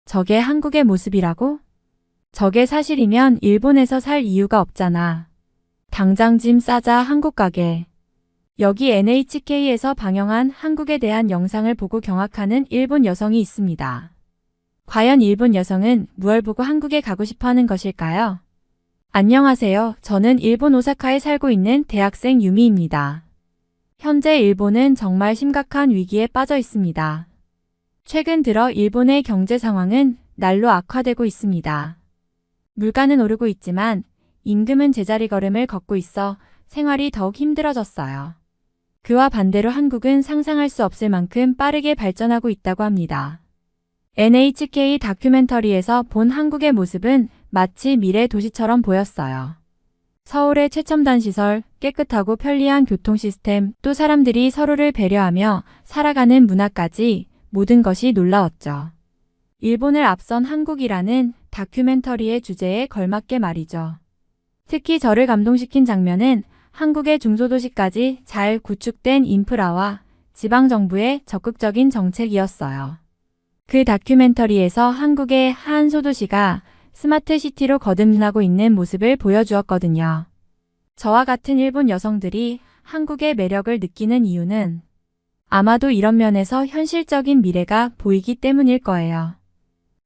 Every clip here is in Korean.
저게 한국의 모습이라고? 저게 사실이면 일본에서 살 이유가 없잖아. 당장 짐 싸자 한국 가게. 여기 NHK에서 방영한 한국에 대한 영상을 보고 경악하는 일본 여성이 있습니다. 과연 일본 여성은 무얼 보고 한국에 가고 싶어 하는 것일까요? 안녕하세요. 저는 일본 오사카에 살고 있는 대학생 유미입니다. 현재 일본은 정말 심각한 위기에 빠져 있습니다. 최근 들어 일본의 경제 상황은 날로 악화되고 있습니다. 물가는 오르고 있지만 임금은 제자리 걸음을 걷고 있어 생활이 더욱 힘들어졌어요. 그와 반대로 한국은 상상할 수 없을 만큼 빠르게 발전하고 있다고 합니다. NHK 다큐멘터리에서 본 한국의 모습은 마치 미래 도시처럼 보였어요. 서울의 최첨단 시설, 깨끗하고 편리한 교통 시스템, 또 사람들이 서로를 배려하며 살아가는 문화까지 모든 것이 놀라웠죠. 일본을 앞선 한국이라는 다큐멘터리의 주제에 걸맞게 말이죠. 특히 저를 감동시킨 장면은 한국의 중소도시까지 잘 구축된 인프라와 지방정부의 적극적인 정책이었어요. 그 다큐멘터리에서 한국의 한 소도시가 스마트시티로 거듭나고 있는 모습을 보여주었거든요. 저와 같은 일본 여성들이 한국의 매력을 느끼는 이유는 아마도 이런 면에서 현실적인 미래가 보이기 때문일 거예요.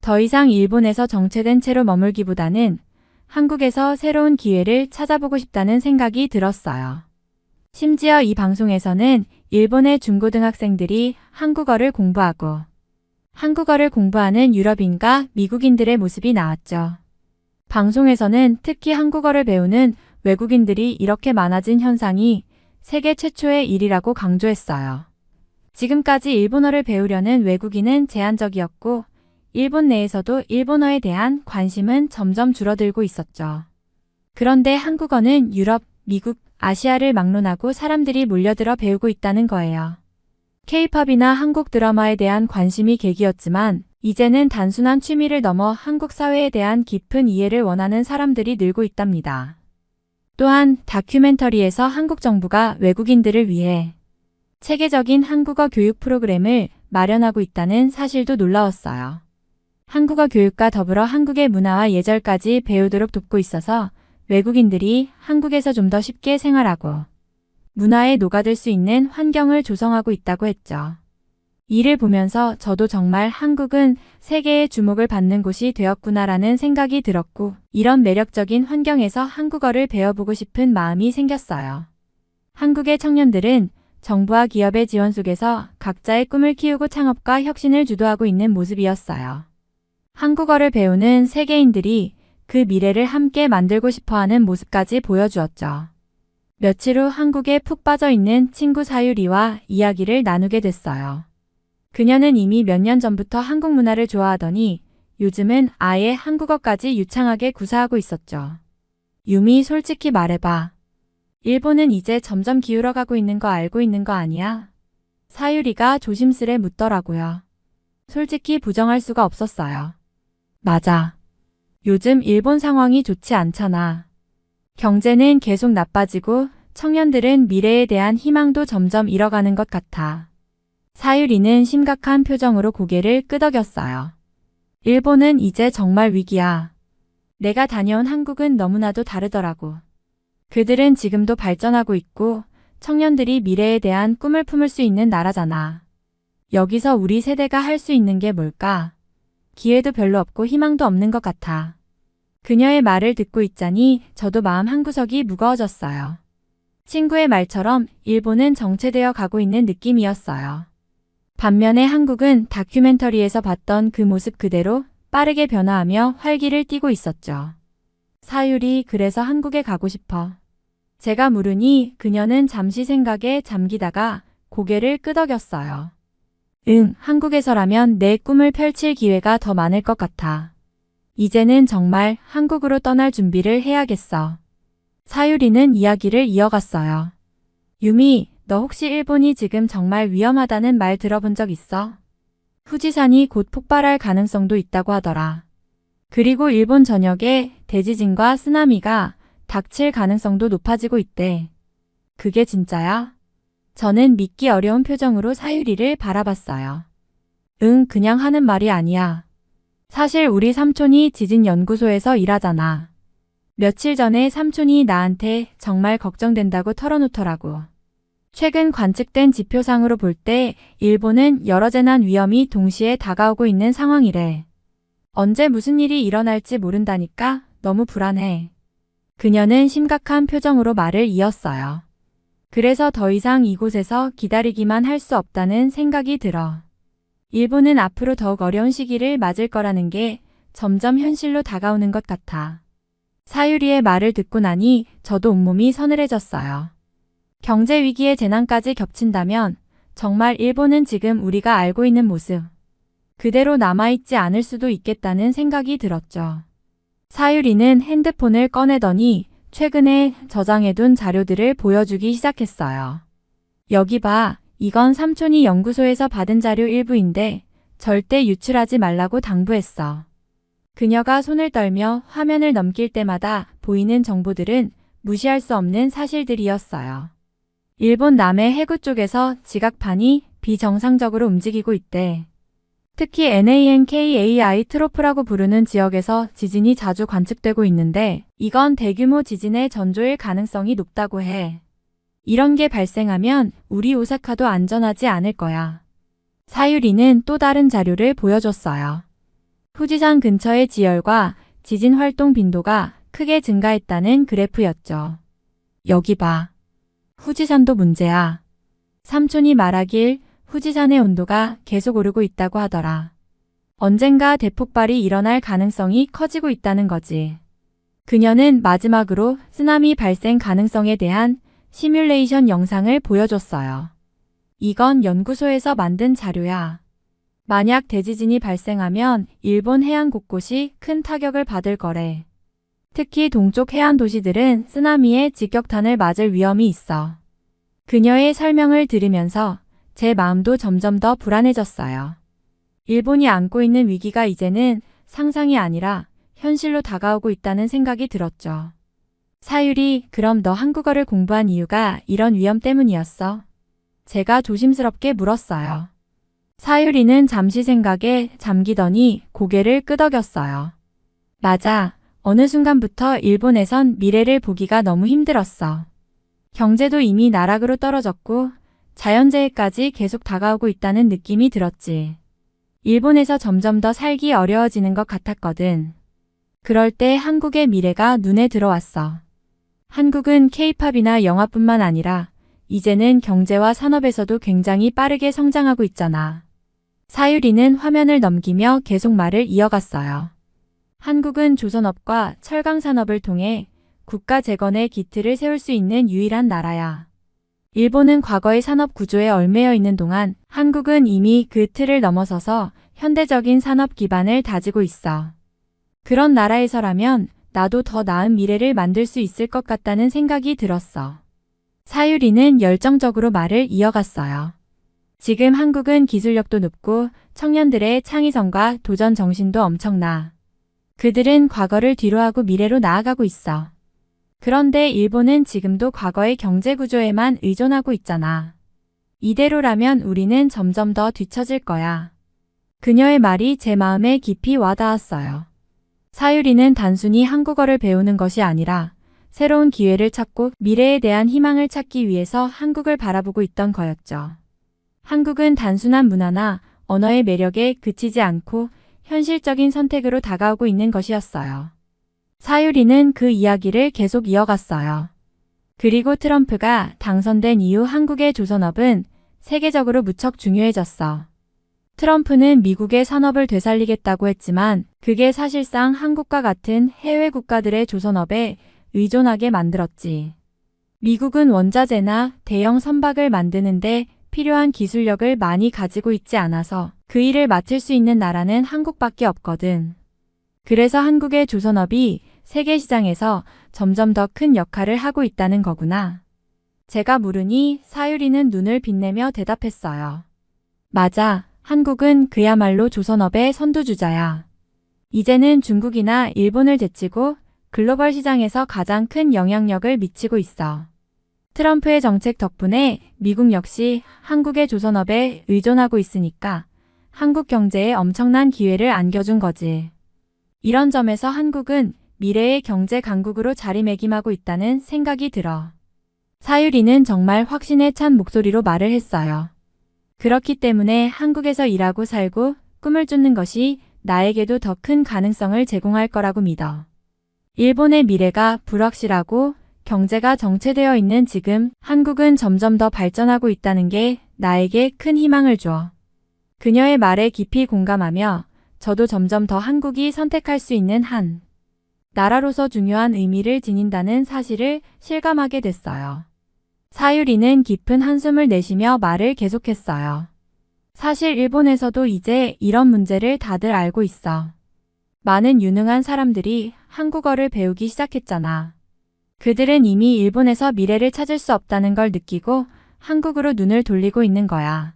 더 이상 일본에서 정체된 채로 머물기보다는 한국에서 새로운 기회를 찾아보고 싶다는 생각이 들었어요. 심지어 이 방송에서는 일본의 중고등학생들이 한국어를 공부하는 유럽인과 미국인들의 모습이 나왔죠. 방송에서는 특히 한국어를 배우는 외국인들이 이렇게 많아진 현상이 세계 최초의 일이라고 강조했어요. 지금까지 일본어를 배우려는 외국인은 제한적이었고 일본 내에서도 일본어에 대한 관심은 점점 줄어들고 있었죠. 그런데 한국어는 유럽, 미국, 아시아를 막론하고 사람들이 몰려들어 배우고 있다는 거예요. K-팝이나 한국 드라마에 대한 관심이 계기였지만 이제는 단순한 취미를 넘어 한국 사회에 대한 깊은 이해를 원하는 사람들이 늘고 있답니다. 또한 다큐멘터리에서 한국 정부가 외국인들을 위해 체계적인 한국어 교육 프로그램을 마련하고 있다는 사실도 놀라웠어요. 한국어 교육과 더불어 한국의 문화와 예절까지 배우도록 돕고 있어서 외국인들이 한국에서 좀 더 쉽게 생활하고 문화에 녹아들 수 있는 환경을 조성하고 있다고 했죠. 이를 보면서 저도 정말 한국은 세계의 주목을 받는 곳이 되었구나라는 생각이 들었고 이런 매력적인 환경에서 한국어를 배워보고 싶은 마음이 생겼어요. 한국의 청년들은 정부와 기업의 지원 속에서 각자의 꿈을 키우고 창업과 혁신을 주도하고 있는 모습이었어요. 한국어를 배우는 세계인들이 그 미래를 함께 만들고 싶어하는 모습까지 보여주었죠. 며칠 후 한국에 푹 빠져있는 친구 사유리와 이야기를 나누게 됐어요. 그녀는 이미 몇 년 전부터 한국 문화를 좋아하더니 요즘은 아예 한국어까지 유창하게 구사하고 있었죠. 유미, 솔직히 말해봐. 일본은 이제 점점 기울어가고 있는 거 알고 있는 거 아니야? 사유리가 조심스레 묻더라고요. 솔직히 부정할 수가 없었어요. 맞아. 요즘 일본 상황이 좋지 않잖아. 경제는 계속 나빠지고 청년들은 미래에 대한 희망도 점점 잃어가는 것 같아. 사유리는 심각한 표정으로 고개를 끄덕였어요. 일본은 이제 정말 위기야. 내가 다녀온 한국은 너무나도 다르더라고. 그들은 지금도 발전하고 있고 청년들이 미래에 대한 꿈을 품을 수 있는 나라잖아. 여기서 우리 세대가 할 수 있는 게 뭘까? 기회도 별로 없고 희망도 없는 것 같아. 그녀의 말을 듣고 있자니 저도 마음 한구석이 무거워졌어요. 친구의 말처럼 일본은 정체되어 가고 있는 느낌이었어요. 반면에 한국은 다큐멘터리에서 봤던 그 모습 그대로 빠르게 변화하며 활기를 띠고 있었죠. 사유리, 그래서 한국에 가고 싶어. 제가 물으니 그녀는 잠시 생각에 잠기다가 고개를 끄덕였어요. 응, 한국에서라면 내 꿈을 펼칠 기회가 더 많을 것 같아. 이제는 정말 한국으로 떠날 준비를 해야겠어. 사유리는 이야기를 이어갔어요. 유미, 너 혹시 일본이 지금 정말 위험하다는 말 들어본 적 있어? 후지산이 곧 폭발할 가능성도 있다고 하더라. 그리고 일본 전역에 대지진과 쓰나미가 닥칠 가능성도 높아지고 있대. 그게 진짜야? 저는 믿기 어려운 표정으로 사유리를 바라봤어요. 응, 그냥 하는 말이 아니야. 사실 우리 삼촌이 지진연구소에서 일하잖아. 며칠 전에 삼촌이 나한테 정말 걱정된다고 털어놓더라고. 최근 관측된 지표상으로 볼 때 일본은 여러 재난 위험이 동시에 다가오고 있는 상황이래. 언제 무슨 일이 일어날지 모른다니까 너무 불안해. 그녀는 심각한 표정으로 말을 이었어요. 그래서 더 이상 이곳에서 기다리기만 할 수 없다는 생각이 들어. 일본은 앞으로 더욱 어려운 시기를 맞을 거라는 게 점점 현실로 다가오는 것 같아. 사유리의 말을 듣고 나니 저도 온몸이 서늘해졌어요. 경제 위기의 재난까지 겹친다면 정말 일본은 지금 우리가 알고 있는 모습 그대로 남아있지 않을 수도 있겠다는 생각이 들었죠. 사유리는 핸드폰을 꺼내더니 최근에 저장해둔 자료들을 보여주기 시작했어요. 여기 봐, 이건 삼촌이 연구소에서 받은 자료 일부인데 절대 유출하지 말라고 당부했어. 그녀가 손을 떨며 화면을 넘길 때마다 보이는 정보들은 무시할 수 없는 사실들이었어요. 일본 남해 해구 쪽에서 지각판이 비정상적으로 움직이고 있대. 특히 NANKAI 트로프라고 부르는 지역에서 지진이 자주 관측되고 있는데 이건 대규모 지진의 전조일 가능성이 높다고 해. 이런 게 발생하면 우리 오사카도 안전하지 않을 거야. 사유리는 또 다른 자료를 보여줬어요. 후지산 근처의 지열과 지진 활동 빈도가 크게 증가했다는 그래프였죠. 여기 봐. 후지산도 문제야. 삼촌이 말하길 후지산의 온도가 계속 오르고 있다고 하더라. 언젠가 대폭발이 일어날 가능성이 커지고 있다는 거지. 그녀는 마지막으로 쓰나미 발생 가능성에 대한 시뮬레이션 영상을 보여줬어요. 이건 연구소에서 만든 자료야. 만약 대지진이 발생하면 일본 해안 곳곳이 큰 타격을 받을 거래. 특히 동쪽 해안 도시들은 쓰나미의 직격탄을 맞을 위험이 있어. 그녀의 설명을 들으면서 제 마음도 점점 더 불안해졌어요. 일본이 안고 있는 위기가 이제는 상상이 아니라 현실로 다가오고 있다는 생각이 들었죠. 사유리, 그럼 너 한국어를 공부한 이유가 이런 위험 때문이었어? 제가 조심스럽게 물었어요. 사유리는 잠시 생각에 잠기더니 고개를 끄덕였어요. 맞아. 어느 순간부터 일본에선 미래를 보기가 너무 힘들었어. 경제도 이미 나락으로 떨어졌고 자연재해까지 계속 다가오고 있다는 느낌이 들었지. 일본에서 점점 더 살기 어려워지는 것 같았거든. 그럴 때 한국의 미래가 눈에 들어왔어. 한국은 K-팝이나 영화뿐만 아니라 이제는 경제와 산업에서도 굉장히 빠르게 성장하고 있잖아. 사유리는 화면을 넘기며 계속 말을 이어갔어요. 한국은 조선업과 철강산업을 통해 국가 재건의 기틀을 세울 수 있는 유일한 나라야. 일본은 과거의 산업 구조에 얽매여 있는 동안 한국은 이미 그 틀을 넘어서서 현대적인 산업 기반을 다지고 있어. 그런 나라에서라면 나도 더 나은 미래를 만들 수 있을 것 같다는 생각이 들었어. 사유리는 열정적으로 말을 이어갔어요. 지금 한국은 기술력도 높고 청년들의 창의성과 도전 정신도 엄청나. 그들은 과거를 뒤로하고 미래로 나아가고 있어. 그런데 일본은 지금도 과거의 경제 구조에만 의존하고 있잖아. 이대로라면 우리는 점점 더 뒤처질 거야. 그녀의 말이 제 마음에 깊이 와닿았어요. 사유리는 단순히 한국어를 배우는 것이 아니라 새로운 기회를 찾고 미래에 대한 희망을 찾기 위해서 한국을 바라보고 있던 거였죠. 한국은 단순한 문화나 언어의 매력에 그치지 않고 현실적인 선택으로 다가오고 있는 것이었어요. 사유리는 그 이야기를 계속 이어갔어요. 그리고 트럼프가 당선된 이후 한국의 조선업은 세계적으로 무척 중요해졌어. 트럼프는 미국의 산업을 되살리겠다고 했지만 그게 사실상 한국과 같은 해외 국가들의 조선업에 의존하게 만들었지. 미국은 원자재나 대형 선박을 만드는데 필요한 기술력을 많이 가지고 있지 않아서 그 일을 맡을 수 있는 나라는 한국밖에 없거든. 그래서 한국의 조선업이 세계 시장에서 점점 더 큰 역할을 하고 있다는 거구나. 제가 물으니 사유리는 눈을 빛내며 대답했어요. 맞아. 한국은 그야말로 조선업의 선두주자야. 이제는 중국이나 일본을 제치고 글로벌 시장에서 가장 큰 영향력을 미치고 있어. 트럼프의 정책 덕분에 미국 역시 한국의 조선업에 의존하고 있으니까 한국 경제에 엄청난 기회를 안겨준 거지. 이런 점에서 한국은 미래의 경제 강국으로 자리매김하고 있다는 생각이 들어. 사유리는 정말 확신에 찬 목소리로 말을 했어요. 그렇기 때문에 한국에서 일하고 살고 꿈을 쫓는 것이 나에게도 더 큰 가능성을 제공할 거라고 믿어. 일본의 미래가 불확실하고 경제가 정체되어 있는 지금 한국은 점점 더 발전하고 있다는 게 나에게 큰 희망을 줘. 그녀의 말에 깊이 공감하며 저도 점점 더 한국이 선택할 수 있는 한 나라로서 중요한 의미를 지닌다는 사실을 실감하게 됐어요. 사유리는 깊은 한숨을 내쉬며 말을 계속했어요. 사실 일본에서도 이제 이런 문제를 다들 알고 있어. 많은 유능한 사람들이 한국어를 배우기 시작했잖아. 그들은 이미 일본에서 미래를 찾을 수 없다는 걸 느끼고 한국으로 눈을 돌리고 있는 거야.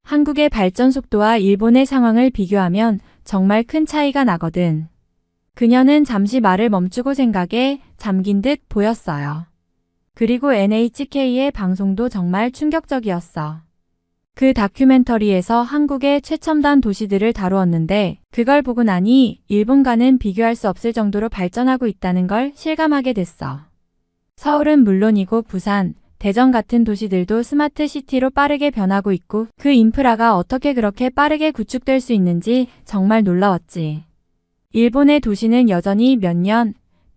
한국의 발전 속도와 일본의 상황을 비교하면 정말 큰 차이가 나거든. 그녀는 잠시 말을 멈추고 생각에 잠긴 듯 보였어요. 그리고 NHK의 방송도 정말 충격적이었어. 그 다큐멘터리에서 한국의 최첨단 도시들을 다루었는데 그걸 보고 나니 일본과는 비교할 수 없을 정도로 발전하고 있다는 걸 실감하게 됐어. 서울은 물론이고 부산, 대전 같은 도시들도 스마트 시티로 빠르게 변하고 있고 그 인프라가 어떻게 그렇게 빠르게 구축될 수 있는지 정말 놀라웠지. 일본의 도시는 여전히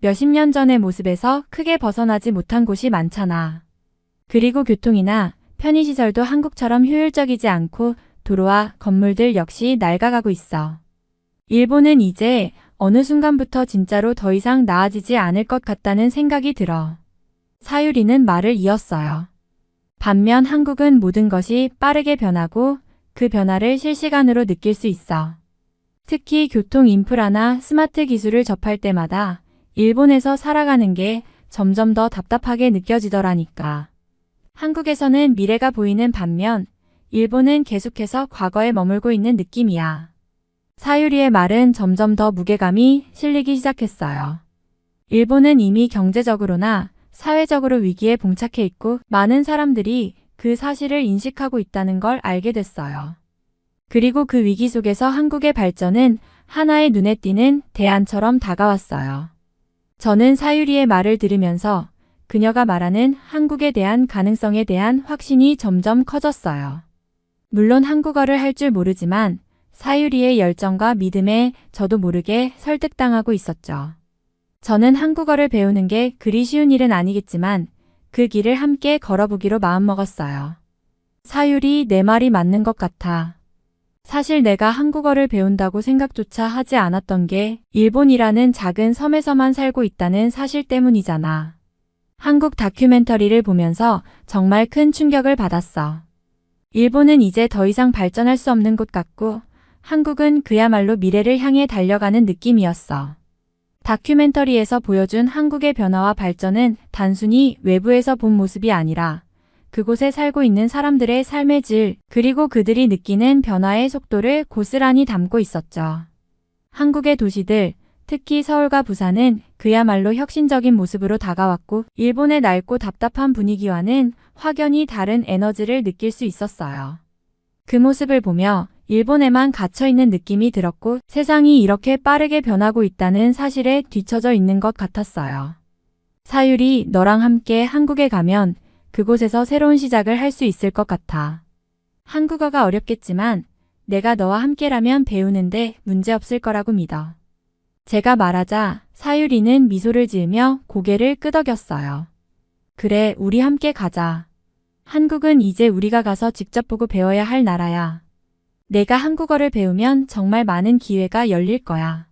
몇십 년 전의 모습에서 크게 벗어나지 못한 곳이 많잖아. 그리고 교통이나 편의시설도 한국처럼 효율적이지 않고 도로와 건물들 역시 낡아가고 있어. 일본은 이제 어느 순간부터 진짜로 더 이상 나아지지 않을 것 같다는 생각이 들어. 사유리는 말을 이었어요. 반면 한국은 모든 것이 빠르게 변하고 그 변화를 실시간으로 느낄 수 있어. 특히 교통 인프라나 스마트 기술을 접할 때마다 일본에서 살아가는 게 점점 더 답답하게 느껴지더라니까. 한국에서는 미래가 보이는 반면 일본은 계속해서 과거에 머물고 있는 느낌이야. 사유리의 말은 점점 더 무게감이 실리기 시작했어요. 일본은 이미 경제적으로나 사회적으로 위기에 봉착해 있고 많은 사람들이 그 사실을 인식하고 있다는 걸 알게 됐어요. 그리고 그 위기 속에서 한국의 발전은 하나의 눈에 띄는 대안처럼 다가왔어요. 저는 사유리의 말을 들으면서 그녀가 말하는 한국에 대한 가능성에 대한 확신이 점점 커졌어요. 물론 한국어를 할 줄 모르지만 사유리의 열정과 믿음에 저도 모르게 설득당하고 있었죠. 저는 한국어를 배우는 게 그리 쉬운 일은 아니겠지만 그 길을 함께 걸어보기로 마음먹었어요. 사유리, 내 말이 맞는 것 같아. 사실 내가 한국어를 배운다고 생각조차 하지 않았던 게 일본이라는 작은 섬에서만 살고 있다는 사실 때문이잖아. 한국 다큐멘터리를 보면서 정말 큰 충격을 받았어. 일본은 이제 더 이상 발전할 수 없는 곳 같고 한국은 그야말로 미래를 향해 달려가는 느낌이었어. 다큐멘터리에서 보여준 한국의 변화와 발전은 단순히 외부에서 본 모습이 아니라 그곳에 살고 있는 사람들의 삶의 질, 그리고 그들이 느끼는 변화의 속도를 고스란히 담고 있었죠. 한국의 도시들, 특히 서울과 부산은 그야말로 혁신적인 모습으로 다가왔고 일본의 낡고 답답한 분위기와는 확연히 다른 에너지를 느낄 수 있었어요. 그 모습을 보며 일본에만 갇혀있는 느낌이 들었고 세상이 이렇게 빠르게 변하고 있다는 사실에 뒤처져 있는 것 같았어요. 사유리, 너랑 함께 한국에 가면 그곳에서 새로운 시작을 할 수 있을 것 같아. 한국어가 어렵겠지만 내가 너와 함께라면 배우는데 문제없을 거라고 믿어. 제가 말하자 사유리는 미소를 지으며 고개를 끄덕였어요. 그래, 우리 함께 가자. 한국은 이제 우리가 가서 직접 보고 배워야 할 나라야. 내가 한국어를 배우면 정말 많은 기회가 열릴 거야.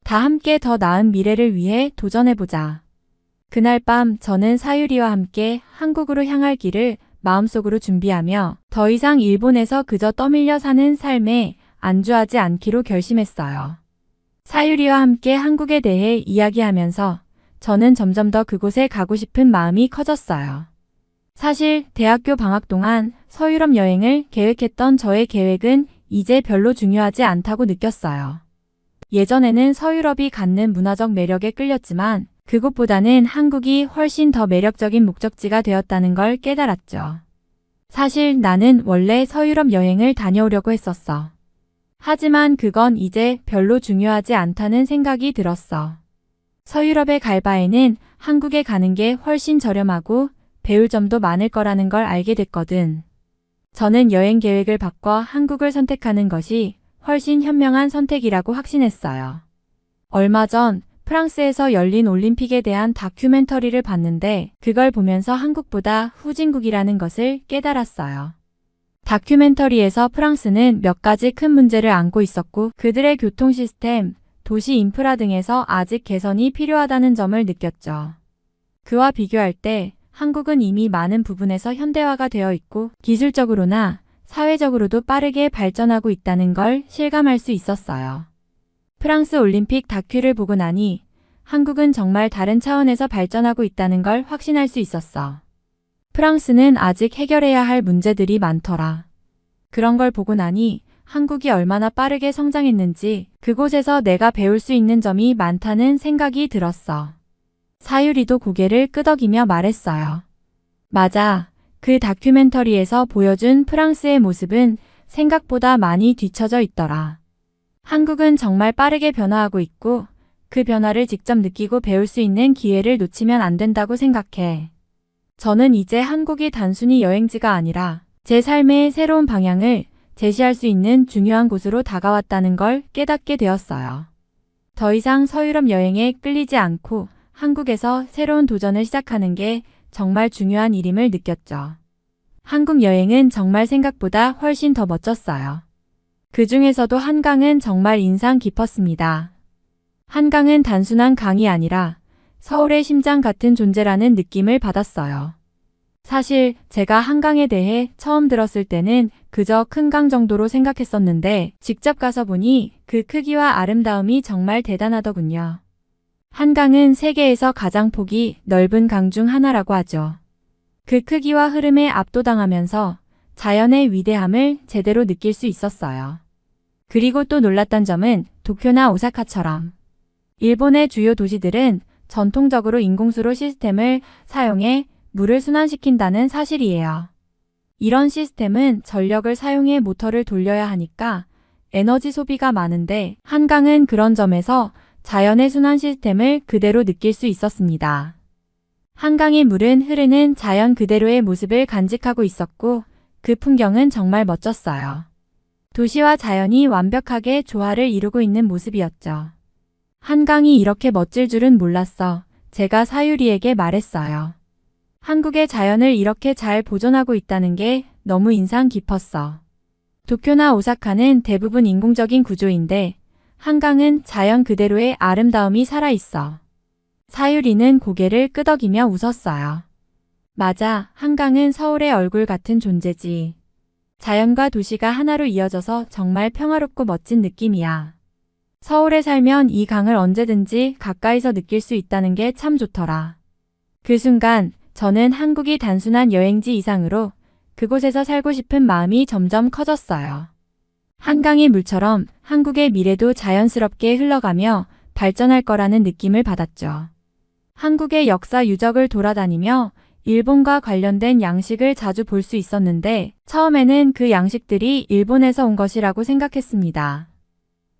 다 함께 더 나은 미래를 위해 도전해보자. 그날 밤 저는 사유리와 함께 한국으로 향할 길을 마음속으로 준비하며 더 이상 일본에서 그저 떠밀려 사는 삶에 안주하지 않기로 결심했어요. 사유리와 함께 한국에 대해 이야기하면서 저는 점점 더 그곳에 가고 싶은 마음이 커졌어요. 사실 대학교 방학 동안 서유럽 여행을 계획했던 저의 계획은 이제 별로 중요하지 않다고 느꼈어요. 예전에는 서유럽이 갖는 문화적 매력에 끌렸지만 그곳보다는 한국이 훨씬 더 매력적인 목적지가 되었다는 걸 깨달았죠. 사실 나는 원래 서유럽 여행을 다녀오려고 했었어. 하지만 그건 이제 별로 중요하지 않다는 생각이 들었어. 서유럽에 갈 바에는 한국에 가는 게 훨씬 저렴하고 배울 점도 많을 거라는 걸 알게 됐거든. 저는 여행 계획을 바꿔 한국을 선택하는 것이 훨씬 현명한 선택이라고 확신했어요. 얼마 전 프랑스에서 열린 올림픽에 대한 다큐멘터리를 봤는데 그걸 보면서 한국보다 후진국이라는 것을 깨달았어요. 다큐멘터리에서 프랑스는 몇 가지 큰 문제를 안고 있었고 그들의 교통 시스템, 도시 인프라 등에서 아직 개선이 필요하다는 점을 느꼈죠. 그와 비교할 때 한국은 이미 많은 부분에서 현대화가 되어 있고 기술적으로나 사회적으로도 빠르게 발전하고 있다는 걸 실감할 수 있었어요. 프랑스 올림픽 다큐를 보고 나니 한국은 정말 다른 차원에서 발전하고 있다는 걸 확신할 수 있었어. 프랑스는 아직 해결해야 할 문제들이 많더라. 그런 걸 보고 나니 한국이 얼마나 빠르게 성장했는지 그곳에서 내가 배울 수 있는 점이 많다는 생각이 들었어. 사유리도 고개를 끄덕이며 말했어요. 맞아. 그 다큐멘터리에서 보여준 프랑스의 모습은 생각보다 많이 뒤처져 있더라. 한국은 정말 빠르게 변화하고 있고 그 변화를 직접 느끼고 배울 수 있는 기회를 놓치면 안 된다고 생각해. 저는 이제 한국이 단순히 여행지가 아니라 제 삶의 새로운 방향을 제시할 수 있는 중요한 곳으로 다가왔다는 걸 깨닫게 되었어요. 더 이상 서유럽 여행에 끌리지 않고 한국에서 새로운 도전을 시작하는 게 정말 중요한 일임을 느꼈죠. 한국 여행은 정말 생각보다 훨씬 더 멋졌어요. 그 중에서도 한강은 정말 인상 깊었습니다. 한강은 단순한 강이 아니라 서울의 심장 같은 존재라는 느낌을 받았어요. 사실 제가 한강에 대해 처음 들었을 때는 그저 큰 강 정도로 생각했었는데 직접 가서 보니 그 크기와 아름다움이 정말 대단하더군요. 한강은 세계에서 가장 폭이 넓은 강 중 하나라고 하죠. 그 크기와 흐름에 압도당하면서 자연의 위대함을 제대로 느낄 수 있었어요. 그리고 또 놀랐던 점은 도쿄나 오사카처럼 일본의 주요 도시들은 전통적으로 인공수로 시스템을 사용해 물을 순환시킨다는 사실이에요. 이런 시스템은 전력을 사용해 모터를 돌려야 하니까 에너지 소비가 많은데 한강은 그런 점에서 자연의 순환 시스템을 그대로 느낄 수 있었습니다. 한강의 물은 흐르는 자연 그대로의 모습을 간직하고 있었고 그 풍경은 정말 멋졌어요. 도시와 자연이 완벽하게 조화를 이루고 있는 모습이었죠. 한강이 이렇게 멋질 줄은 몰랐어. 제가 사유리에게 말했어요. 한국의 자연을 이렇게 잘 보존하고 있다는 게 너무 인상 깊었어. 도쿄나 오사카는 대부분 인공적인 구조인데 한강은 자연 그대로의 아름다움이 살아있어. 사유리는 고개를 끄덕이며 웃었어요. 맞아, 한강은 서울의 얼굴 같은 존재지. 자연과 도시가 하나로 이어져서 정말 평화롭고 멋진 느낌이야. 서울에 살면 이 강을 언제든지 가까이서 느낄 수 있다는 게 참 좋더라. 그 순간 저는 한국이 단순한 여행지 이상으로 그곳에서 살고 싶은 마음이 점점 커졌어요. 한강의 물처럼 한국의 미래도 자연스럽게 흘러가며 발전할 거라는 느낌을 받았죠. 한국의 역사 유적을 돌아다니며 일본과 관련된 양식을 자주 볼 수 있었는데 처음에는 그 양식들이 일본에서 온 것이라고 생각했습니다.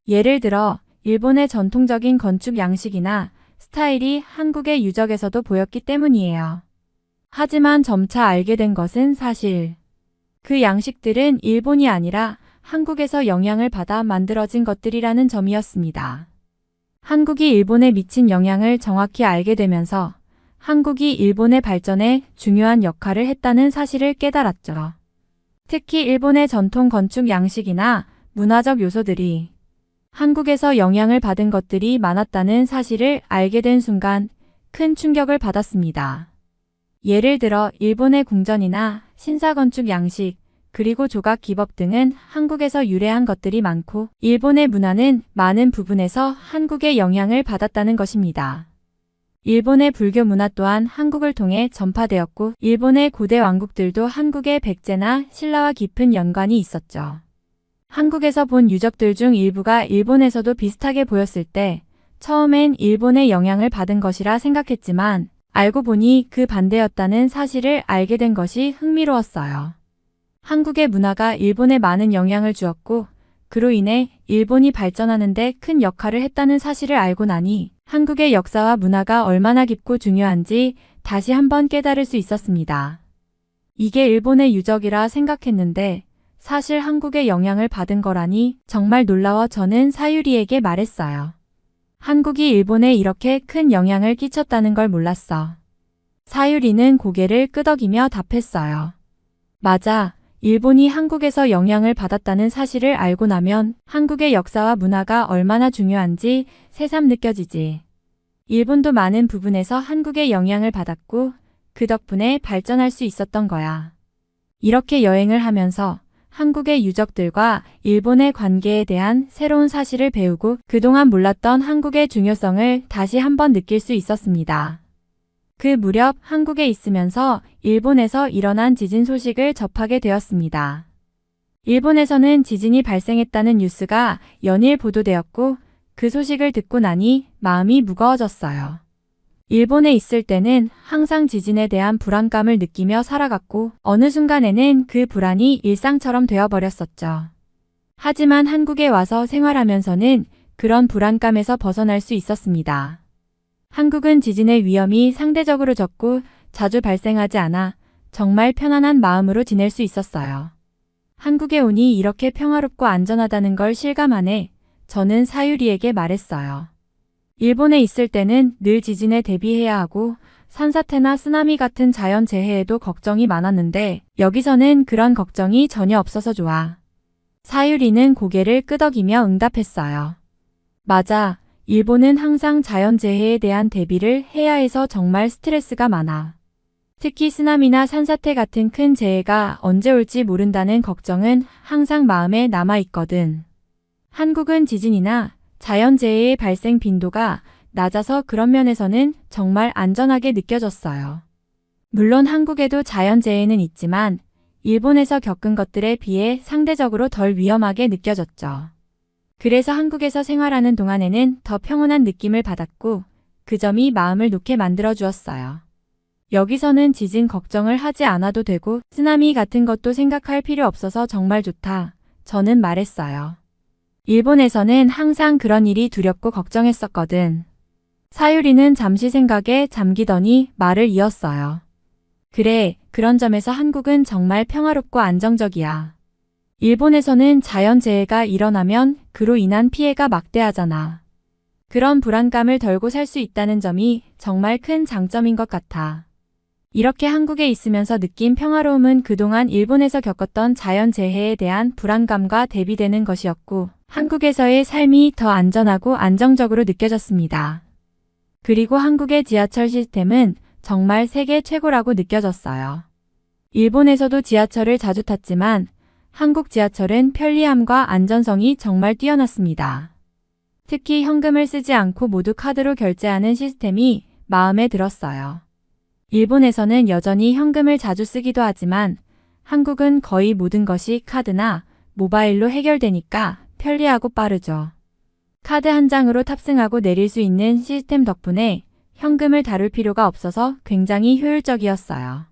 예를 들어 일본의 전통적인 건축 양식이나 스타일이 한국의 유적에서도 보였기 때문이에요. 하지만 점차 알게 된 것은 사실 그 양식들은 일본이 아니라 한국에서 영향을 받아 만들어진 것들이라는 점이었습니다. 한국이 일본에 미친 영향을 정확히 알게 되면서 한국이 일본의 발전에 중요한 역할을 했다는 사실을 깨달았죠. 특히 일본의 전통 건축 양식이나 문화적 요소들이 한국에서 영향을 받은 것들이 많았다는 사실을 알게 된 순간 큰 충격을 받았습니다. 예를 들어 일본의 궁전이나 신사건축 양식, 그리고 조각 기법 등은 한국에서 유래한 것들이 많고 일본의 문화는 많은 부분에서 한국의 영향을 받았다는 것입니다. 일본의 불교 문화 또한 한국을 통해 전파되었고 일본의 고대 왕국들도 한국의 백제나 신라와 깊은 연관이 있었죠. 한국에서 본 유적들 중 일부가 일본에서도 비슷하게 보였을 때 처음엔 일본의 영향을 받은 것이라 생각했지만 알고 보니 그 반대였다는 사실을 알게 된 것이 흥미로웠어요. 한국의 문화가 일본에 많은 영향을 주었고 그로 인해 일본이 발전하는데 큰 역할을 했다는 사실을 알고 나니 한국의 역사와 문화가 얼마나 깊고 중요한지 다시 한번 깨달을 수 있었습니다. 이게 일본의 유적이라 생각했는데 사실 한국의 영향을 받은 거라니 정말 놀라워 저는 사유리에게 말했어요. 한국이 일본에 이렇게 큰 영향을 끼쳤다는 걸 몰랐어. 사유리는 고개를 끄덕이며 답했어요. 맞아. 일본이 한국에서 영향을 받았다는 사실을 알고 나면 한국의 역사와 문화가 얼마나 중요한지 새삼 느껴지지. 일본도 많은 부분에서 한국의 영향을 받았고 그 덕분에 발전할 수 있었던 거야. 이렇게 여행을 하면서 한국의 유적들과 일본의 관계에 대한 새로운 사실을 배우고 그동안 몰랐던 한국의 중요성을 다시 한번 느낄 수 있었습니다. 그 무렵 한국에 있으면서 일본에서 일어난 지진 소식을 접하게 되었습니다. 일본에서는 지진이 발생했다는 뉴스가 연일 보도되었고 그 소식을 듣고 나니 마음이 무거워졌어요. 일본에 있을 때는 항상 지진에 대한 불안감을 느끼며 살아갔고 어느 순간에는 그 불안이 일상처럼 되어버렸었죠. 하지만 한국에 와서 생활하면서는 그런 불안감에서 벗어날 수 있었습니다. 한국은 지진의 위험이 상대적으로 적고 자주 발생하지 않아 정말 편안한 마음으로 지낼 수 있었어요. 한국에 오니 이렇게 평화롭고 안전하다는 걸 실감하네. 저는 사유리에게 말했어요. 일본에 있을 때는 늘 지진에 대비해야 하고 산사태나 쓰나미 같은 자연재해에도 걱정이 많았는데 여기서는 그런 걱정이 전혀 없어서 좋아. 사유리는 고개를 끄덕이며 응답했어요. 맞아. 일본은 항상 자연재해에 대한 대비를 해야 해서 정말 스트레스가 많아. 특히 쓰나미나 산사태 같은 큰 재해가 언제 올지 모른다는 걱정은 항상 마음에 남아있거든. 한국은 지진이나 자연재해의 발생 빈도가 낮아서 그런 면에서는 정말 안전하게 느껴졌어요. 물론 한국에도 자연재해는 있지만 일본에서 겪은 것들에 비해 상대적으로 덜 위험하게 느껴졌죠. 그래서 한국에서 생활하는 동안에는 더 평온한 느낌을 받았고 그 점이 마음을 놓게 만들어 주었어요. 여기서는 지진 걱정을 하지 않아도 되고 쓰나미 같은 것도 생각할 필요 없어서 정말 좋다. 저는 말했어요. 일본에서는 항상 그런 일이 두렵고 걱정했었거든. 사유리는 잠시 생각에 잠기더니 말을 이었어요. 그래, 그런 점에서 한국은 정말 평화롭고 안정적이야. 일본에서는 자연재해가 일어나면 그로 인한 피해가 막대하잖아. 그런 불안감을 덜고 살 수 있다는 점이 정말 큰 장점인 것 같아. 이렇게 한국에 있으면서 느낀 평화로움은 그동안 일본에서 겪었던 자연재해에 대한 불안감과 대비되는 것이었고 한국에서의 삶이 더 안전하고 안정적으로 느껴졌습니다. 그리고 한국의 지하철 시스템은 정말 세계 최고라고 느껴졌어요. 일본에서도 지하철을 자주 탔지만 한국 지하철은 편리함과 안전성이 정말 뛰어났습니다. 특히 현금을 쓰지 않고 모두 카드로 결제하는 시스템이 마음에 들었어요. 일본에서는 여전히 현금을 자주 쓰기도 하지만 한국은 거의 모든 것이 카드나 모바일로 해결되니까 편리하고 빠르죠. 카드 한 장으로 탑승하고 내릴 수 있는 시스템 덕분에 현금을 다룰 필요가 없어서 굉장히 효율적이었어요.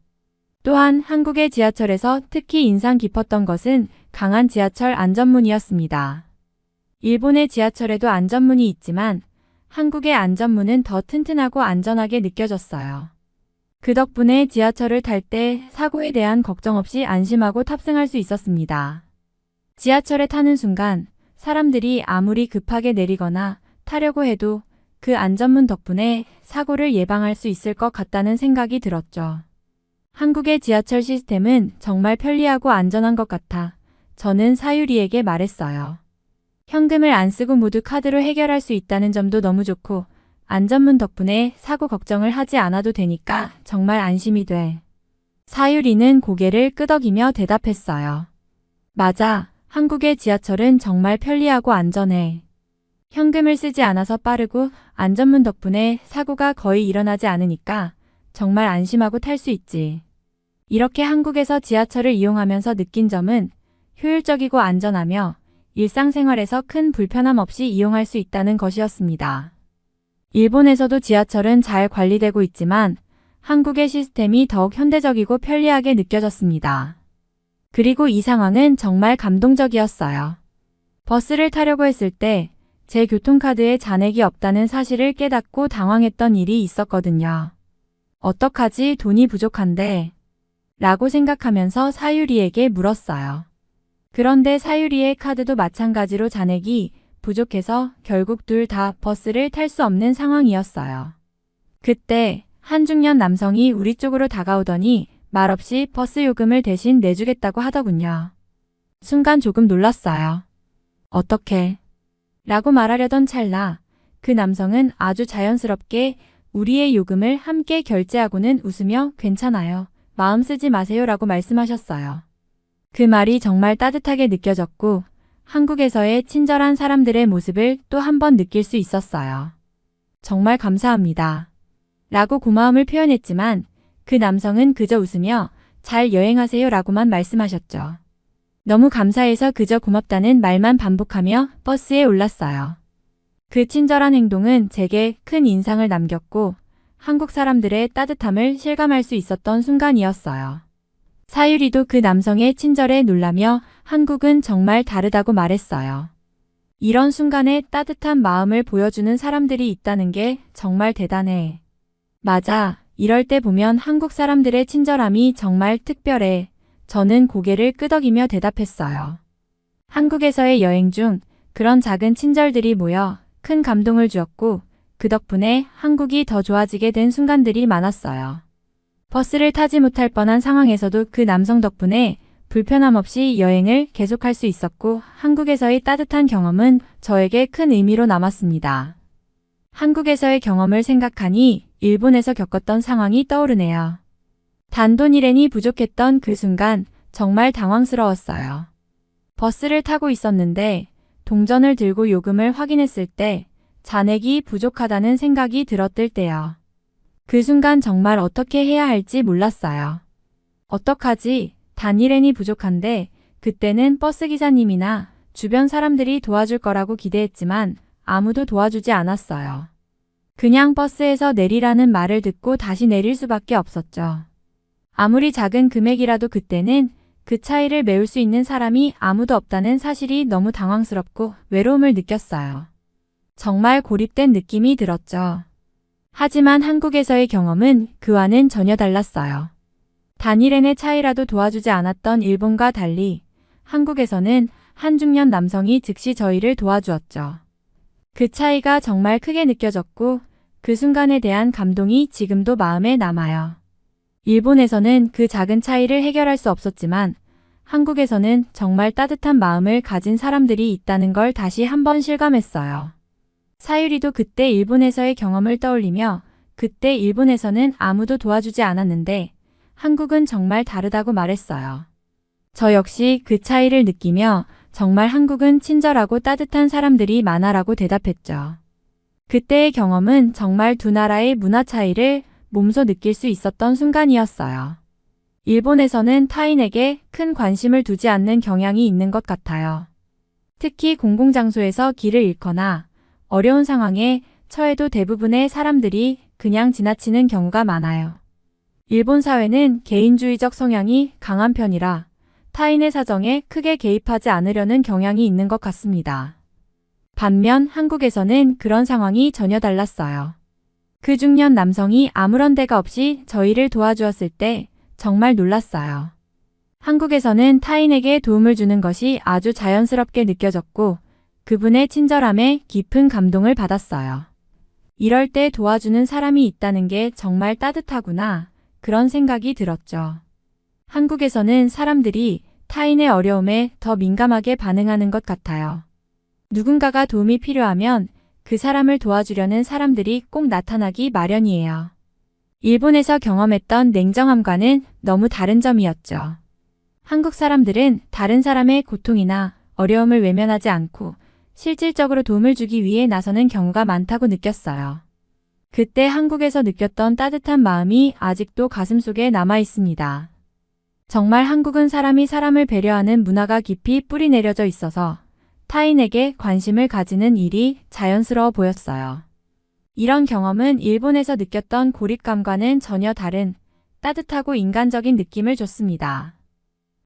또한 한국의 지하철에서 특히 인상 깊었던 것은 강한 지하철 안전문이었습니다. 일본의 지하철에도 안전문이 있지만 한국의 안전문은 더 튼튼하고 안전하게 느껴졌어요. 그 덕분에 지하철을 탈 때 사고에 대한 걱정 없이 안심하고 탑승할 수 있었습니다. 지하철에 타는 순간 사람들이 아무리 급하게 내리거나 타려고 해도 그 안전문 덕분에 사고를 예방할 수 있을 것 같다는 생각이 들었죠. 한국의 지하철 시스템은 정말 편리하고 안전한 것 같아 저는 사유리에게 말했어요. 현금을 안 쓰고 모두 카드로 해결할 수 있다는 점도 너무 좋고 안전문 덕분에 사고 걱정을 하지 않아도 되니까 정말 안심이 돼. 사유리는 고개를 끄덕이며 대답했어요. 맞아. 한국의 지하철은 정말 편리하고 안전해. 현금을 쓰지 않아서 빠르고 안전문 덕분에 사고가 거의 일어나지 않으니까 정말 안심하고 탈 수 있지. 이렇게 한국에서 지하철을 이용하면서 느낀 점은 효율적이고 안전하며 일상생활에서 큰 불편함 없이 이용할 수 있다는 것이었습니다. 일본에서도 지하철은 잘 관리되고 있지만 한국의 시스템이 더욱 현대적이고 편리하게 느껴졌습니다. 그리고 이 상황은 정말 감동적이었어요. 버스를 타려고 했을 때 제 교통카드에 잔액이 없다는 사실을 깨닫고 당황했던 일이 있었거든요. 어떡하지? 돈이 부족한데? 라고 생각하면서 사유리에게 물었어요. 그런데 사유리의 카드도 마찬가지로 잔액이 부족해서 결국 둘 다 버스를 탈 수 없는 상황이었어요. 그때 한 중년 남성이 우리 쪽으로 다가오더니 말없이 버스 요금을 대신 내주겠다고 하더군요. 순간 조금 놀랐어요. 어떻게? 라고 말하려던 찰나 그 남성은 아주 자연스럽게 우리의 요금을 함께 결제하고는 웃으며 괜찮아요. 마음 쓰지 마세요 라고 말씀하셨어요. 그 말이 정말 따뜻하게 느껴졌고 한국에서의 친절한 사람들의 모습을 또 한 번 느낄 수 있었어요. 정말 감사합니다. 라고 고마움을 표현했지만 그 남성은 그저 웃으며 잘 여행하세요 라고만 말씀하셨죠. 너무 감사해서 그저 고맙다는 말만 반복하며 버스에 올랐어요. 그 친절한 행동은 제게 큰 인상을 남겼고 한국 사람들의 따뜻함을 실감할 수 있었던 순간이었어요. 사유리도 그 남성의 친절에 놀라며 한국은 정말 다르다고 말했어요. 이런 순간에 따뜻한 마음을 보여주는 사람들이 있다는 게 정말 대단해. 맞아. 이럴 때 보면 한국 사람들의 친절함이 정말 특별해. 저는 고개를 끄덕이며 대답했어요. 한국에서의 여행 중 그런 작은 친절들이 모여 큰 감동을 주었고 그 덕분에 한국이 더 좋아지게 된 순간들이 많았어요. 버스를 타지 못할 뻔한 상황에서도 그 남성 덕분에 불편함 없이 여행을 계속할 수 있었고 한국에서의 따뜻한 경험은 저에게 큰 의미로 남았습니다. 한국에서의 경험을 생각하니 일본에서 겪었던 상황이 떠오르네요. 단돈 1엔이 부족했던 그 순간 정말 당황스러웠어요. 버스를 타고 있었는데 동전을 들고 요금을 확인했을 때 잔액이 부족하다는 생각이 들었을 때요. 그 순간 정말 어떻게 해야 할지 몰랐어요. 어떡하지? 단 1엔이 부족한데 그때는 버스기사님이나 주변 사람들이 도와줄 거라고 기대했지만 아무도 도와주지 않았어요. 그냥 버스에서 내리라는 말을 듣고 다시 내릴 수밖에 없었죠. 아무리 작은 금액이라도 그때는 그 차이를 메울 수 있는 사람이 아무도 없다는 사실이 너무 당황스럽고 외로움을 느꼈어요. 정말 고립된 느낌이 들었죠. 하지만 한국에서의 경험은 그와는 전혀 달랐어요. 단 1엔의 차이라도 도와주지 않았던 일본과 달리 한국에서는 한 중년 남성이 즉시 저희를 도와주었죠. 그 차이가 정말 크게 느껴졌고 그 순간에 대한 감동이 지금도 마음에 남아요. 일본에서는 그 작은 차이를 해결할 수 없었지만 한국에서는 정말 따뜻한 마음을 가진 사람들이 있다는 걸 다시 한번 실감했어요. 사유리도 그때 일본에서의 경험을 떠올리며 그때 일본에서는 아무도 도와주지 않았는데 한국은 정말 다르다고 말했어요. 저 역시 그 차이를 느끼며 정말 한국은 친절하고 따뜻한 사람들이 많아라고 대답했죠. 그때의 경험은 정말 두 나라의 문화 차이를 몸소 느낄 수 있었던 순간이었어요. 일본에서는 타인에게 큰 관심을 두지 않는 경향이 있는 것 같아요. 특히 공공장소에서 길을 잃거나 어려운 상황에 처해도 대부분의 사람들이 그냥 지나치는 경우가 많아요. 일본 사회는 개인주의적 성향이 강한 편이라 타인의 사정에 크게 개입하지 않으려는 경향이 있는 것 같습니다. 반면 한국에서는 그런 상황이 전혀 달랐어요. 그 중년 남성이 아무런 대가 없이 저희를 도와주었을 때 정말 놀랐어요. 한국에서는 타인에게 도움을 주는 것이 아주 자연스럽게 느껴졌고 그분의 친절함에 깊은 감동을 받았어요. 이럴 때 도와주는 사람이 있다는 게 정말 따뜻하구나 그런 생각이 들었죠. 한국에서는 사람들이 타인의 어려움에 더 민감하게 반응하는 것 같아요. 누군가가 도움이 필요하면 그 사람을 도와주려는 사람들이 꼭 나타나기 마련이에요. 일본에서 경험했던 냉정함과는 너무 다른 점이었죠. 한국 사람들은 다른 사람의 고통이나 어려움을 외면하지 않고 실질적으로 도움을 주기 위해 나서는 경우가 많다고 느꼈어요. 그때 한국에서 느꼈던 따뜻한 마음이 아직도 가슴속에 남아 있습니다. 정말 한국은 사람이 사람을 배려하는 문화가 깊이 뿌리 내려져 있어서 타인에게 관심을 가지는 일이 자연스러워 보였어요. 이런 경험은 일본에서 느꼈던 고립감과는 전혀 다른 따뜻하고 인간적인 느낌을 줬습니다.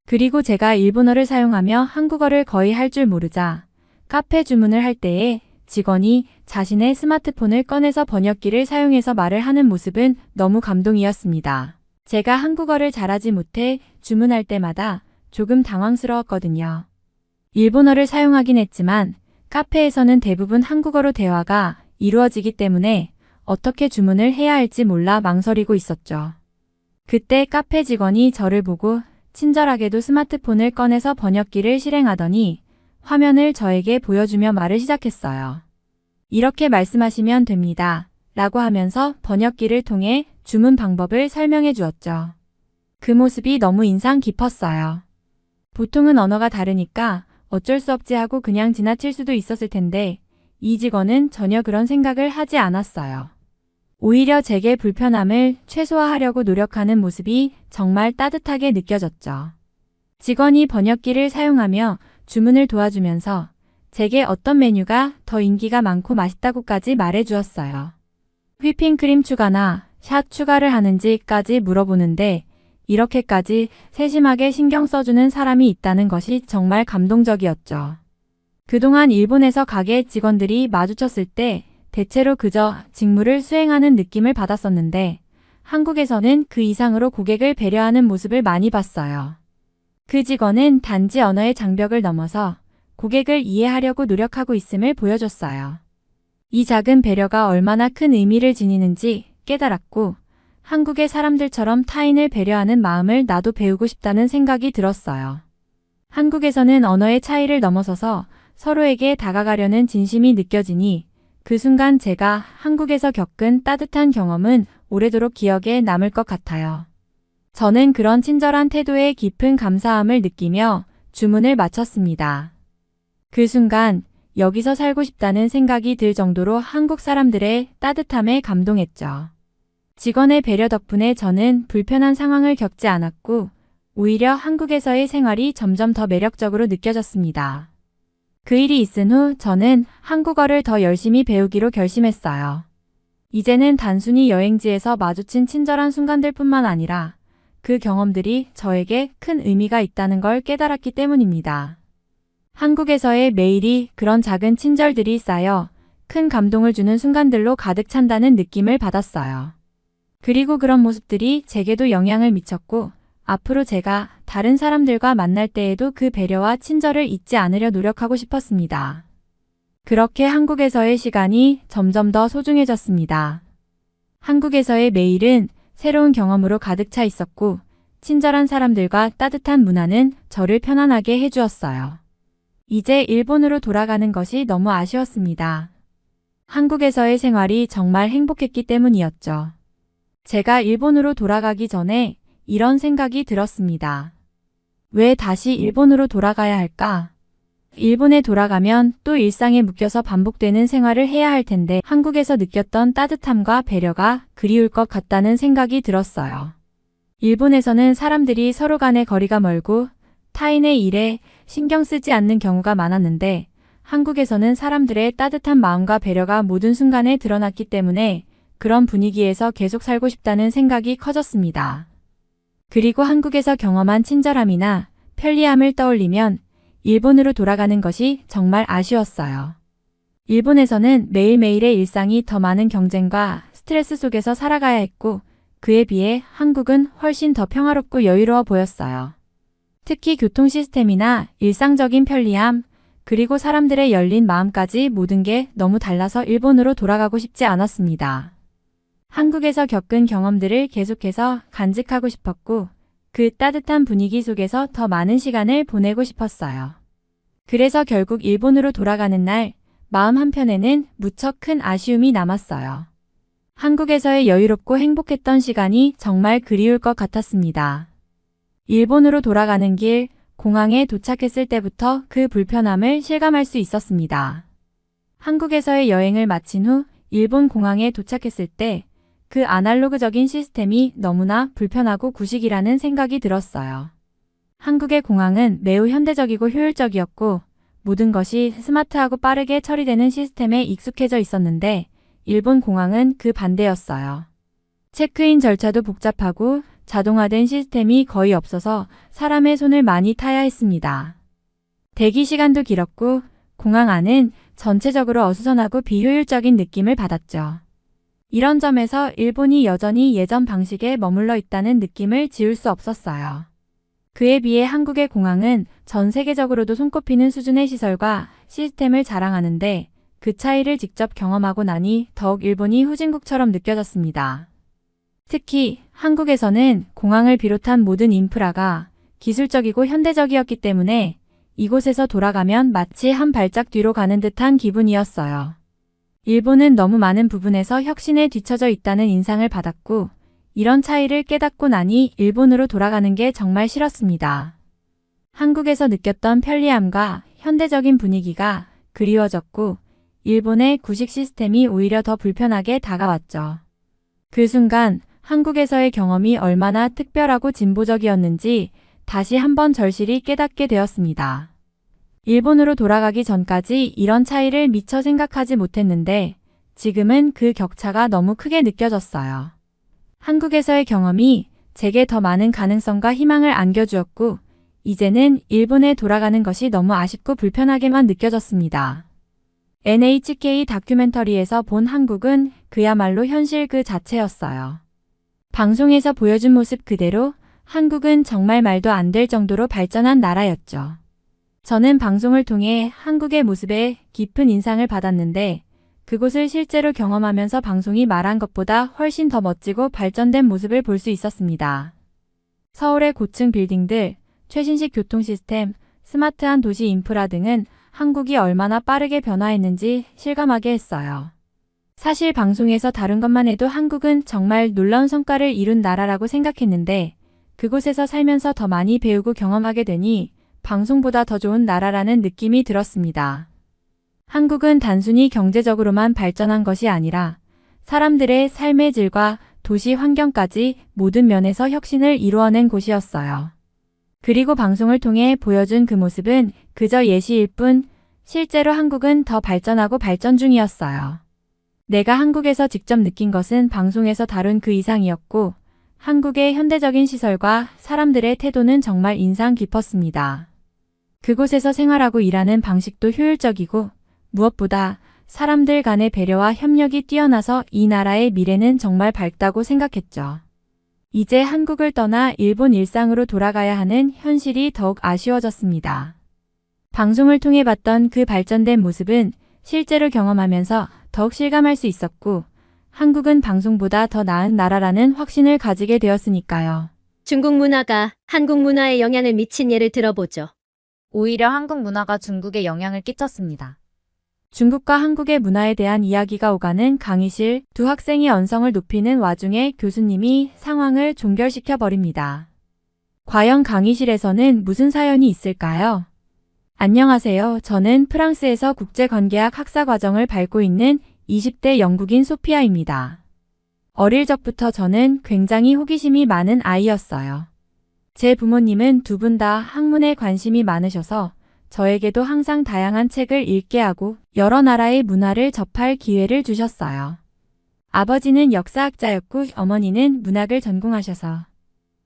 그리고 제가 일본어를 사용하며 한국어를 거의 할 줄 모르자 카페 주문을 할 때에 직원이 자신의 스마트폰을 꺼내서 번역기를 사용해서 말을 하는 모습은 너무 감동이었습니다. 제가 한국어를 잘하지 못해 주문할 때마다 조금 당황스러웠거든요. 일본어를 사용하긴 했지만 카페에서는 대부분 한국어로 대화가 이루어지기 때문에 어떻게 주문을 해야 할지 몰라 망설이고 있었죠. 그때 카페 직원이 저를 보고 친절하게도 스마트폰을 꺼내서 번역기를 실행하더니 화면을 저에게 보여주며 말을 시작했어요. 이렇게 말씀하시면 됩니다. 라고 하면서 번역기를 통해 주문 방법을 설명해 주었죠. 그 모습이 너무 인상 깊었어요. 보통은 언어가 다르니까 어쩔 수 없지 하고 그냥 지나칠 수도 있었을 텐데 이 직원은 전혀 그런 생각을 하지 않았어요. 오히려 제게 불편함을 최소화하려고 노력하는 모습이 정말 따뜻하게 느껴졌죠. 직원이 번역기를 사용하며 주문을 도와주면서 제게 어떤 메뉴가 더 인기가 많고 맛있다고까지 말해주었어요. 휘핑크림 추가나 샷 추가를 하는지까지 물어보는데 이렇게까지 세심하게 신경 써주는 사람이 있다는 것이 정말 감동적이었죠. 그동안 일본에서 가게 직원들이 마주쳤을 때 대체로 그저 직무를 수행하는 느낌을 받았었는데 한국에서는 그 이상으로 고객을 배려하는 모습을 많이 봤어요. 그 직원은 단지 언어의 장벽을 넘어서 고객을 이해하려고 노력하고 있음을 보여줬어요. 이 작은 배려가 얼마나 큰 의미를 지니는지 깨달았고 한국의 사람들처럼 타인을 배려하는 마음을 나도 배우고 싶다는 생각이 들었어요. 한국에서는 언어의 차이를 넘어서서 서로에게 다가가려는 진심이 느껴지니 그 순간 제가 한국에서 겪은 따뜻한 경험은 오래도록 기억에 남을 것 같아요. 저는 그런 친절한 태도에 깊은 감사함을 느끼며 주문을 마쳤습니다. 그 순간 여기서 살고 싶다는 생각이 들 정도로 한국 사람들의 따뜻함에 감동했죠. 직원의 배려 덕분에 저는 불편한 상황을 겪지 않았고 오히려 한국에서의 생활이 점점 더 매력적으로 느껴졌습니다. 그 일이 있은 후 저는 한국어를 더 열심히 배우기로 결심했어요. 이제는 단순히 여행지에서 마주친 친절한 순간들뿐만 아니라 그 경험들이 저에게 큰 의미가 있다는 걸 깨달았기 때문입니다. 한국에서의 매일이 그런 작은 친절들이 쌓여 큰 감동을 주는 순간들로 가득 찬다는 느낌을 받았어요. 그리고 그런 모습들이 제게도 영향을 미쳤고 앞으로 제가 다른 사람들과 만날 때에도 그 배려와 친절을 잊지 않으려 노력하고 싶었습니다. 그렇게 한국에서의 시간이 점점 더 소중해졌습니다. 한국에서의 매일은 새로운 경험으로 가득 차 있었고 친절한 사람들과 따뜻한 문화는 저를 편안하게 해주었어요. 이제 일본으로 돌아가는 것이 너무 아쉬웠습니다. 한국에서의 생활이 정말 행복했기 때문이었죠. 제가 일본으로 돌아가기 전에 이런 생각이 들었습니다. 왜 다시 일본으로 돌아가야 할까? 일본에 돌아가면 또 일상에 묶여서 반복되는 생활을 해야 할 텐데 한국에서 느꼈던 따뜻함과 배려가 그리울 것 같다는 생각이 들었어요. 일본에서는 사람들이 서로 간의 거리가 멀고 타인의 일에 신경 쓰지 않는 경우가 많았는데 한국에서는 사람들의 따뜻한 마음과 배려가 모든 순간에 드러났기 때문에 그런 분위기에서 계속 살고 싶다는 생각이 커졌습니다. 그리고 한국에서 경험한 친절함이나 편리함을 떠올리면 일본으로 돌아가는 것이 정말 아쉬웠어요. 일본에서는 매일매일의 일상이 더 많은 경쟁과 스트레스 속에서 살아가야 했고 그에 비해 한국은 훨씬 더 평화롭고 여유로워 보였어요. 특히 교통 시스템이나 일상적인 편리함, 그리고 사람들의 열린 마음까지 모든 게 너무 달라서 일본으로 돌아가고 싶지 않았습니다. 한국에서 겪은 경험들을 계속해서 간직하고 싶었고 그 따뜻한 분위기 속에서 더 많은 시간을 보내고 싶었어요. 그래서 결국 일본으로 돌아가는 날 마음 한편에는 무척 큰 아쉬움이 남았어요. 한국에서의 여유롭고 행복했던 시간이 정말 그리울 것 같았습니다. 일본으로 돌아가는 길 공항에 도착했을 때부터 그 불편함을 실감할 수 있었습니다. 한국에서의 여행을 마친 후 일본 공항에 도착했을 때 그 아날로그적인 시스템이 너무나 불편하고 구식이라는 생각이 들었어요. 한국의 공항은 매우 현대적이고 효율적이었고 모든 것이 스마트하고 빠르게 처리되는 시스템에 익숙해져 있었는데 일본 공항은 그 반대였어요. 체크인 절차도 복잡하고 자동화된 시스템이 거의 없어서 사람의 손을 많이 타야 했습니다. 대기 시간도 길었고 공항 안은 전체적으로 어수선하고 비효율적인 느낌을 받았죠. 이런 점에서 일본이 여전히 예전 방식에 머물러 있다는 느낌을 지울 수 없었어요. 그에 비해 한국의 공항은 전 세계적으로도 손꼽히는 수준의 시설과 시스템을 자랑하는데 그 차이를 직접 경험하고 나니 더욱 일본이 후진국처럼 느껴졌습니다. 특히 한국에서는 공항을 비롯한 모든 인프라가 기술적이고 현대적이었기 때문에 이곳에서 돌아가면 마치 한 발짝 뒤로 가는 듯한 기분이었어요. 일본은 너무 많은 부분에서 혁신에 뒤처져 있다는 인상을 받았고 이런 차이를 깨닫고 나니 일본으로 돌아가는 게 정말 싫었습니다. 한국에서 느꼈던 편리함과 현대적인 분위기가 그리워졌고 일본의 구식 시스템이 오히려 더 불편하게 다가왔죠. 그 순간 한국에서의 경험이 얼마나 특별하고 진보적이었는지 다시 한번 절실히 깨닫게 되었습니다. 일본으로 돌아가기 전까지 이런 차이를 미처 생각하지 못했는데 지금은 그 격차가 너무 크게 느껴졌어요. 한국에서의 경험이 제게 더 많은 가능성과 희망을 안겨주었고 이제는 일본에 돌아가는 것이 너무 아쉽고 불편하게만 느껴졌습니다. NHK 다큐멘터리에서 본 한국은 그야말로 현실 그 자체였어요. 방송에서 보여준 모습 그대로 한국은 정말 말도 안 될 정도로 발전한 나라였죠. 저는 방송을 통해 한국의 모습에 깊은 인상을 받았는데 그곳을 실제로 경험하면서 방송이 말한 것보다 훨씬 더 멋지고 발전된 모습을 볼 수 있었습니다. 서울의 고층 빌딩들, 최신식 교통 시스템, 스마트한 도시 인프라 등은 한국이 얼마나 빠르게 변화했는지 실감하게 했어요. 사실 방송에서 다룬 것만 해도 한국은 정말 놀라운 성과를 이룬 나라라고 생각했는데 그곳에서 살면서 더 많이 배우고 경험하게 되니 방송보다 더 좋은 나라라는 느낌이 들었습니다. 한국은 단순히 경제적으로만 발전한 것이 아니라 사람들의 삶의 질과 도시 환경까지 모든 면에서 혁신을 이루어낸 곳이었어요. 그리고 방송을 통해 보여준 그 모습은 그저 예시일 뿐 실제로 한국은 더 발전하고 발전 중이었어요. 내가 한국에서 직접 느낀 것은 방송에서 다룬 그 이상이었고 한국의 현대적인 시설과 사람들의 태도는 정말 인상 깊었습니다. 그곳에서 생활하고 일하는 방식도 효율적이고 무엇보다 사람들 간의 배려와 협력이 뛰어나서 이 나라의 미래는 정말 밝다고 생각했죠. 이제 한국을 떠나 일본 일상으로 돌아가야 하는 현실이 더욱 아쉬워졌습니다. 방송을 통해 봤던 그 발전된 모습은 실제로 경험하면서 더욱 실감할 수 있었고 한국은 방송보다 더 나은 나라라는 확신을 가지게 되었으니까요. 중국 문화가 한국 문화에 영향을 미친 예를 들어보죠. 오히려 한국 문화가 중국에 영향을 끼쳤습니다. 중국과 한국의 문화에 대한 이야기가 오가는 강의실, 두 학생이 언성을 높이는 와중에 교수님이 상황을 종결시켜 버립니다. 과연 강의실에서는 무슨 사연이 있을까요? 안녕하세요. 저는 프랑스에서 국제관계학 학사과정을 밟고 있는 20대 영국인 소피아입니다. 어릴 적부터 저는 굉장히 호기심이 많은 아이였어요. 제 부모님은 두 분 다 학문에 관심이 많으셔서 저에게도 항상 다양한 책을 읽게 하고 여러 나라의 문화를 접할 기회를 주셨어요. 아버지는 역사학자였고 어머니는 문학을 전공하셔서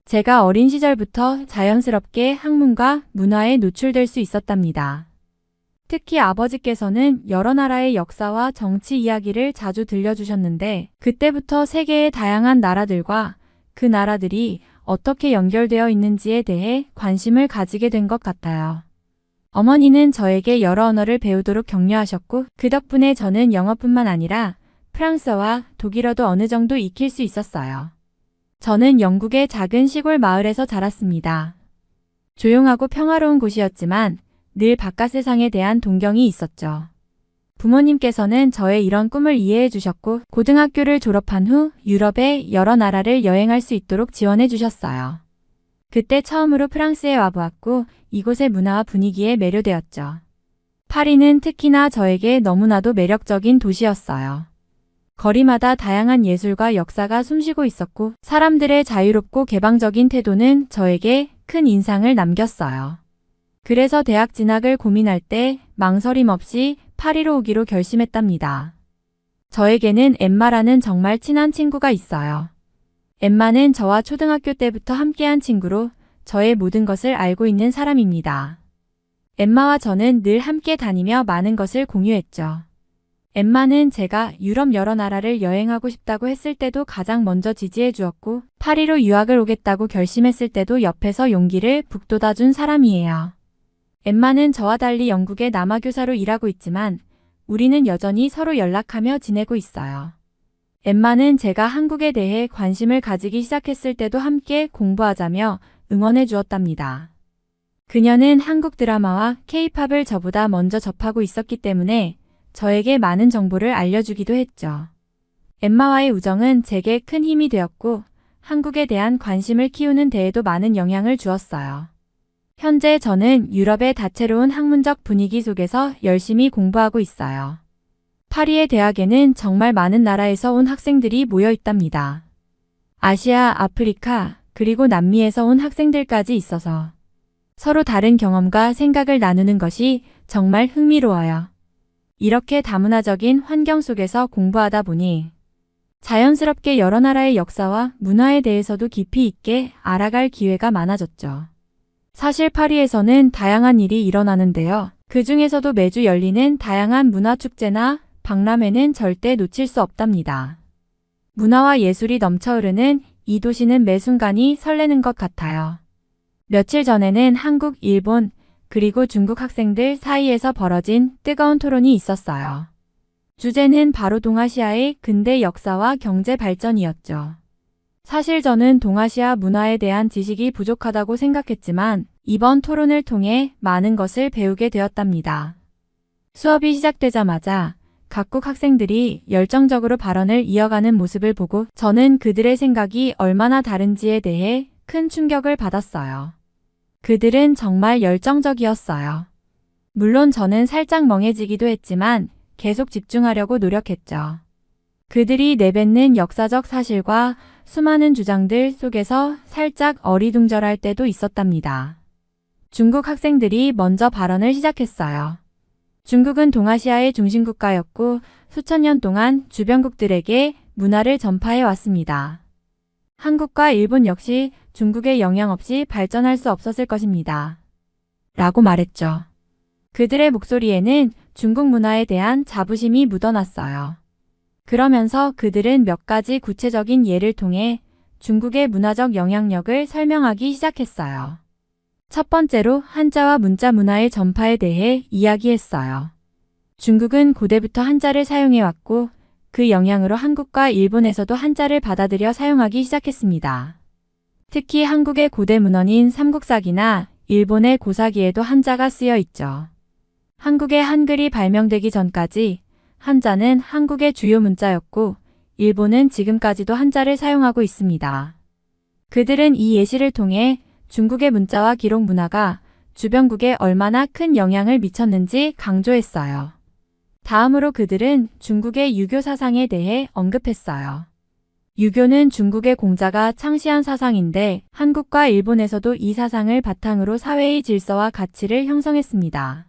제가 어린 시절부터 자연스럽게 학문과 문화에 노출될 수 있었답니다. 특히 아버지께서는 여러 나라의 역사와 정치 이야기를 자주 들려주셨는데 그때부터 세계의 다양한 나라들과 그 나라들이 어떻게 연결되어 있는지에 대해 관심을 가지게 된 것 같아요. 어머니는 저에게 여러 언어를 배우도록 격려하셨고 그 덕분에 저는 영어뿐만 아니라 프랑스어와 독일어도 어느 정도 익힐 수 있었어요. 저는 영국의 작은 시골 마을에서 자랐습니다. 조용하고 평화로운 곳이었지만 늘 바깥 세상에 대한 동경이 있었죠. 부모님께서는 저의 이런 꿈을 이해해 주셨고 고등학교를 졸업한 후 유럽의 여러 나라를 여행할 수 있도록 지원해 주셨어요. 그때 처음으로 프랑스에 와보았고 이곳의 문화와 분위기에 매료되었죠. 파리는 특히나 저에게 너무나도 매력적인 도시였어요. 거리마다 다양한 예술과 역사가 숨쉬고 있었고 사람들의 자유롭고 개방적인 태도는 저에게 큰 인상을 남겼어요. 그래서 대학 진학을 고민할 때 망설임 없이 파리로 오기로 결심했답니다. 저에게는 엠마라는 정말 친한 친구가 있어요. 엠마는 저와 초등학교 때부터 함께한 친구로 저의 모든 것을 알고 있는 사람입니다. 엠마와 저는 늘 함께 다니며 많은 것을 공유했죠. 엠마는 제가 유럽 여러 나라를 여행하고 싶다고 했을 때도 가장 먼저 지지해 주었고, 파리로 유학을 오겠다고 결심했을 때도 옆에서 용기를 북돋아준 사람이에요. 엠마는 저와 달리 영국의 남아교사로 일하고 있지만 우리는 여전히 서로 연락하며 지내고 있어요. 엠마는 제가 한국에 대해 관심을 가지기 시작했을 때도 함께 공부하자며 응원해 주었답니다. 그녀는 한국 드라마와 K-팝을 저보다 먼저 접하고 있었기 때문에 저에게 많은 정보를 알려주기도 했죠. 엠마와의 우정은 제게 큰 힘이 되었고 한국에 대한 관심을 키우는 데에도 많은 영향을 주었어요. 현재 저는 유럽의 다채로운 학문적 분위기 속에서 열심히 공부하고 있어요. 파리의 대학에는 정말 많은 나라에서 온 학생들이 모여 있답니다. 아시아, 아프리카, 그리고 남미에서 온 학생들까지 있어서 서로 다른 경험과 생각을 나누는 것이 정말 흥미로워요. 이렇게 다문화적인 환경 속에서 공부하다 보니 자연스럽게 여러 나라의 역사와 문화에 대해서도 깊이 있게 알아갈 기회가 많아졌죠. 사실 파리에서는 다양한 일이 일어나는데요. 그 중에서도 매주 열리는 다양한 문화축제나 박람회는 절대 놓칠 수 없답니다. 문화와 예술이 넘쳐 흐르는 이 도시는 매 순간이 설레는 것 같아요. 며칠 전에는 한국, 일본, 그리고 중국 학생들 사이에서 벌어진 뜨거운 토론이 있었어요. 주제는 바로 동아시아의 근대 역사와 경제 발전이었죠. 사실 저는 동아시아 문화에 대한 지식이 부족하다고 생각했지만 이번 토론을 통해 많은 것을 배우게 되었답니다. 수업이 시작되자마자 각국 학생들이 열정적으로 발언을 이어가는 모습을 보고 저는 그들의 생각이 얼마나 다른지에 대해 큰 충격을 받았어요. 그들은 정말 열정적이었어요. 물론 저는 살짝 멍해지기도 했지만 계속 집중하려고 노력했죠. 그들이 내뱉는 역사적 사실과 수많은 주장들 속에서 살짝 어리둥절할 때도 있었답니다. 중국 학생들이 먼저 발언을 시작했어요. 중국은 동아시아의 중심국가였고 수천 년 동안 주변국들에게 문화를 전파해 왔습니다. 한국과 일본 역시 중국의 영향 없이 발전할 수 없었을 것입니다. 라고 말했죠. 그들의 목소리에는 중국 문화에 대한 자부심이 묻어났어요. 그러면서 그들은 몇 가지 구체적인 예를 통해 중국의 문화적 영향력을 설명하기 시작했어요. 첫 번째로 한자와 문자 문화의 전파에 대해 이야기했어요. 중국은 고대부터 한자를 사용해왔고 그 영향으로 한국과 일본에서도 한자를 받아들여 사용하기 시작했습니다. 특히 한국의 고대 문헌인 삼국사기나 일본의 고사기에도 한자가 쓰여 있죠. 한국의 한글이 발명되기 전까지 한자는 한국의 주요 문자였고 일본은 지금까지도 한자를 사용하고 있습니다. 그들은 이 예시를 통해 중국의 문자와 기록 문화가 주변국에 얼마나 큰 영향을 미쳤는지 강조했어요. 다음으로 그들은 중국의 유교 사상에 대해 언급했어요. 유교는 중국의 공자가 창시한 사상인데 한국과 일본에서도 이 사상을 바탕으로 사회의 질서와 가치를 형성했습니다.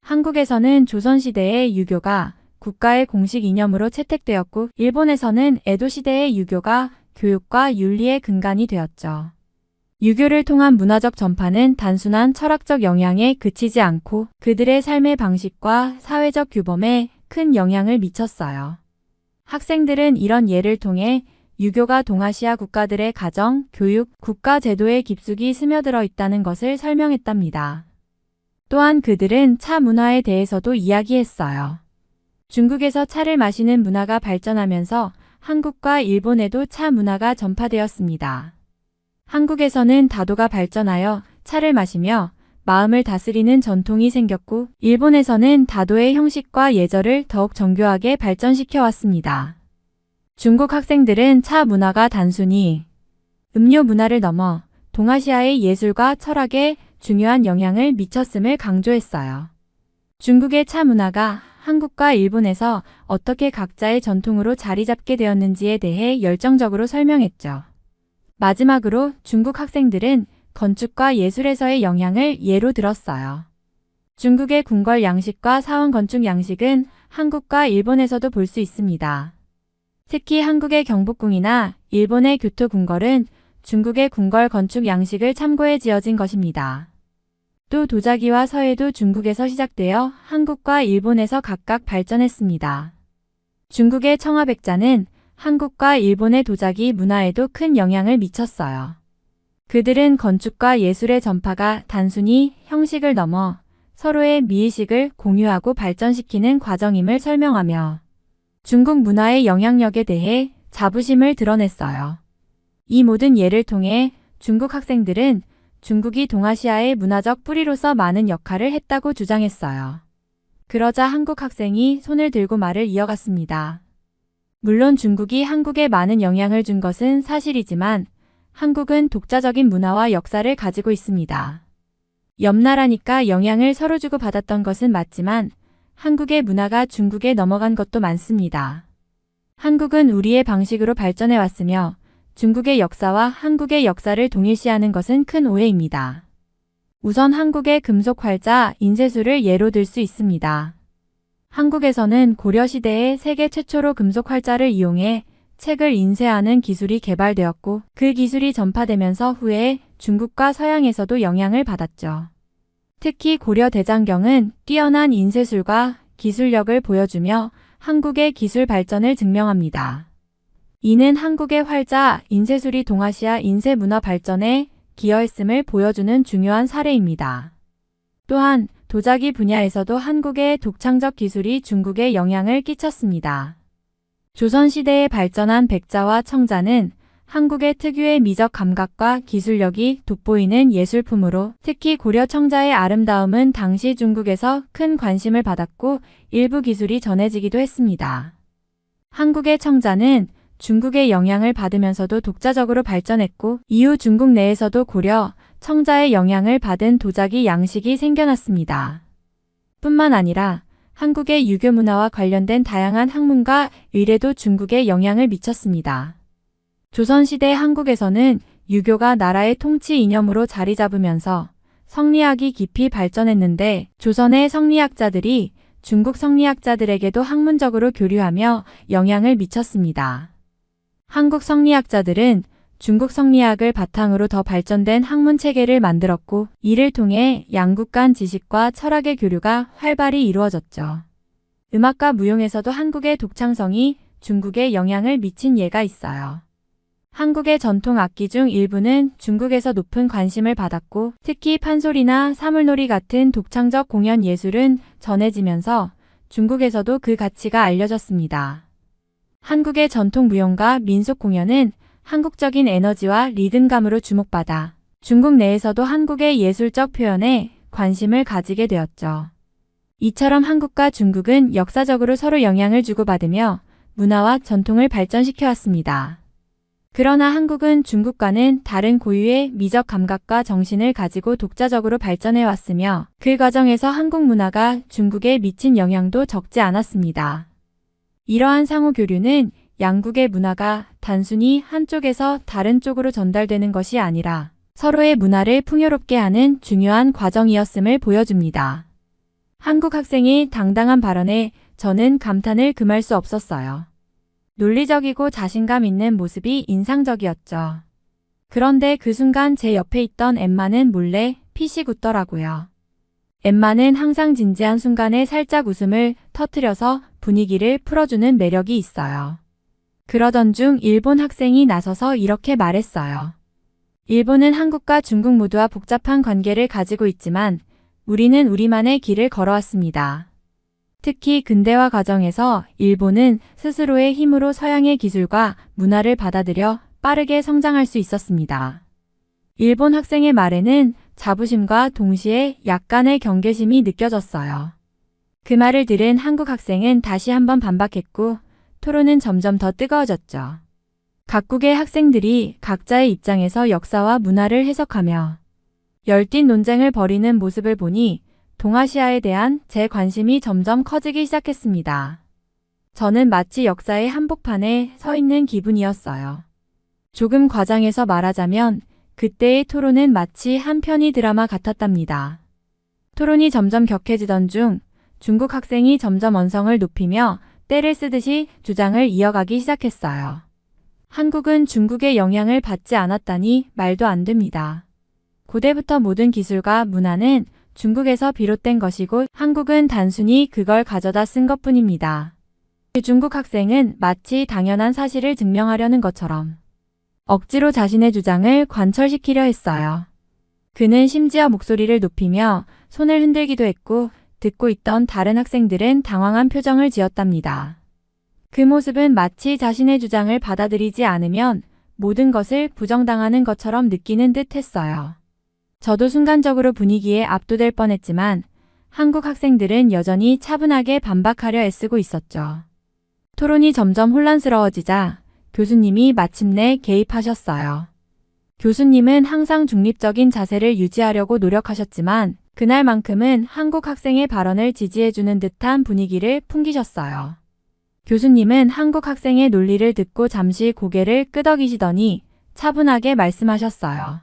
한국에서는 조선시대의 유교가 국가의 공식 이념으로 채택되었고 일본에서는 에도시대의 유교가 교육과 윤리의 근간이 되었죠. 유교를 통한 문화적 전파는 단순한 철학적 영향에 그치지 않고 그들의 삶의 방식과 사회적 규범에 큰 영향을 미쳤어요. 학생들은 이런 예를 통해 유교가 동아시아 국가들의 가정, 교육, 국가 제도에 깊숙이 스며들어 있다는 것을 설명했답니다. 또한 그들은 차 문화에 대해서도 이야기했어요. 중국에서 차를 마시는 문화가 발전하면서 한국과 일본에도 차 문화가 전파되었습니다. 한국에서는 다도가 발전하여 차를 마시며 마음을 다스리는 전통이 생겼고 일본에서는 다도의 형식과 예절을 더욱 정교하게 발전시켜 왔습니다. 중국 학생들은 차 문화가 단순히 음료 문화를 넘어 동아시아의 예술과 철학에 중요한 영향을 미쳤음을 강조했어요. 중국의 차 문화가 한국과 일본에서 어떻게 각자의 전통으로 자리 잡게 되었는지에 대해 열정적으로 설명했죠. 마지막으로 중국 학생들은 건축과 예술에서의 영향을 예로 들었어요. 중국의 궁궐 양식과 사원 건축 양식은 한국과 일본에서도 볼 수 있습니다. 특히 한국의 경복궁이나 일본의 교토 궁궐은 중국의 궁궐 건축 양식을 참고해 지어진 것입니다. 또 도자기와 서예도 중국에서 시작되어 한국과 일본에서 각각 발전했습니다. 중국의 청아백자는 한국과 일본의 도자기 문화에도 큰 영향을 미쳤어요. 그들은 건축과 예술의 전파가 단순히 형식을 넘어 서로의 미의식을 공유하고 발전시키는 과정임을 설명하며 중국 문화의 영향력에 대해 자부심을 드러냈어요. 이 모든 예를 통해 중국 학생들은 중국이 동아시아의 문화적 뿌리로서 많은 역할을 했다고 주장했어요. 그러자 한국 학생이 손을 들고 말을 이어갔습니다. 물론 중국이 한국에 많은 영향을 준 것은 사실이지만 한국은 독자적인 문화와 역사를 가지고 있습니다. 옆나라니까 영향을 서로 주고받았던 것은 맞지만 한국의 문화가 중국에 넘어간 것도 많습니다. 한국은 우리의 방식으로 발전해 왔으며 중국의 역사와 한국의 역사를 동일시하는 것은 큰 오해입니다. 우선 한국의 금속 활자 인쇄술을 예로 들 수 있습니다. 한국에서는 고려시대에 세계 최초로 금속 활자를 이용해 책을 인쇄하는 기술이 개발되었고 그 기술이 전파되면서 후에 중국과 서양에서도 영향을 받았죠. 특히 고려 대장경은 뛰어난 인쇄술과 기술력을 보여주며 한국의 기술 발전을 증명합니다. 이는 한국의 활자, 인쇄술이 동아시아 인쇄 문화 발전에 기여했음을 보여주는 중요한 사례입니다. 또한 도자기 분야에서도 한국의 독창적 기술이 중국에 영향을 끼쳤습니다. 조선시대에 발전한 백자와 청자는 한국의 특유의 미적 감각과 기술력이 돋보이는 예술품으로 특히 고려 청자의 아름다움은 당시 중국에서 큰 관심을 받았고 일부 기술이 전해지기도 했습니다. 한국의 청자는 중국의 영향을 받으면서도 독자적으로 발전했고 이후 중국 내에서도 고려, 청자의 영향을 받은 도자기 양식이 생겨났습니다. 뿐만 아니라 한국의 유교 문화와 관련된 다양한 학문과 의례도 중국에 영향을 미쳤습니다. 조선시대 한국에서는 유교가 나라의 통치 이념으로 자리 잡으면서 성리학이 깊이 발전했는데 조선의 성리학자들이 중국 성리학자들에게도 학문적으로 교류하며 영향을 미쳤습니다. 한국 성리학자들은 중국 성리학을 바탕으로 더 발전된 학문 체계를 만들었고 이를 통해 양국 간 지식과 철학의 교류가 활발히 이루어졌죠. 음악과 무용에서도 한국의 독창성이 중국에 영향을 미친 예가 있어요. 한국의 전통 악기 중 일부는 중국에서 높은 관심을 받았고 특히 판소리나 사물놀이 같은 독창적 공연 예술은 전해지면서 중국에서도 그 가치가 알려졌습니다. 한국의 전통 무용과 민속 공연은 한국적인 에너지와 리듬감으로 주목받아 중국 내에서도 한국의 예술적 표현에 관심을 가지게 되었죠. 이처럼 한국과 중국은 역사적으로 서로 영향을 주고받으며 문화와 전통을 발전시켜 왔습니다. 그러나 한국은 중국과는 다른 고유의 미적 감각과 정신을 가지고 독자적으로 발전해 왔으며 그 과정에서 한국 문화가 중국에 미친 영향도 적지 않았습니다. 이러한 상호 교류는 양국의 문화가 단순히 한쪽에서 다른 쪽으로 전달되는 것이 아니라 서로의 문화를 풍요롭게 하는 중요한 과정이었음을 보여줍니다. 한국 학생의 당당한 발언에 저는 감탄을 금할 수 없었어요. 논리적이고 자신감 있는 모습이 인상적이었죠. 그런데 그 순간 제 옆에 있던 엠마는 몰래 피식 웃더라고요. 엠마는 항상 진지한 순간에 살짝 웃음을 터뜨려서 분위기를 풀어주는 매력이 있어요. 그러던 중 일본 학생이 나서서 이렇게 말했어요. 일본은 한국과 중국 모두와 복잡한 관계를 가지고 있지만 우리는 우리만의 길을 걸어왔습니다. 특히 근대화 과정에서 일본은 스스로의 힘으로 서양의 기술과 문화를 받아들여 빠르게 성장할 수 있었습니다. 일본 학생의 말에는 자부심과 동시에 약간의 경계심이 느껴졌어요. 그 말을 들은 한국 학생은 다시 한번 반박했고 토론은 점점 더 뜨거워졌죠. 각국의 학생들이 각자의 입장에서 역사와 문화를 해석하며 열띤 논쟁을 벌이는 모습을 보니 동아시아에 대한 제 관심이 점점 커지기 시작했습니다. 저는 마치 역사의 한복판에 서 있는 기분이었어요. 조금 과장해서 말하자면 그때의 토론은 마치 한 편의 드라마 같았답니다. 토론이 점점 격해지던 중 중국 학생이 점점 언성을 높이며 때를 쓰듯이 주장을 이어가기 시작했어요. 한국은 중국의 영향을 받지 않았다니 말도 안 됩니다. 고대부터 모든 기술과 문화는 중국에서 비롯된 것이고 한국은 단순히 그걸 가져다 쓴 것뿐입니다. 중국 학생은 마치 당연한 사실을 증명하려는 것처럼 억지로 자신의 주장을 관철시키려 했어요. 그는 심지어 목소리를 높이며 손을 흔들기도 했고 듣고 있던 다른 학생들은 당황한 표정을 지었답니다. 그 모습은 마치 자신의 주장을 받아들이지 않으면 모든 것을 부정당하는 것처럼 느끼는 듯 했어요. 저도 순간적으로 분위기에 압도될 뻔했지만 한국 학생들은 여전히 차분하게 반박하려 애쓰고 있었죠. 토론이 점점 혼란스러워지자 교수님이 마침내 개입하셨어요. 교수님은 항상 중립적인 자세를 유지하려고 노력하셨지만 그날만큼은 한국 학생의 발언을 지지해주는 듯한 분위기를 풍기셨어요. 교수님은 한국 학생의 논리를 듣고 잠시 고개를 끄덕이시더니 차분하게 말씀하셨어요.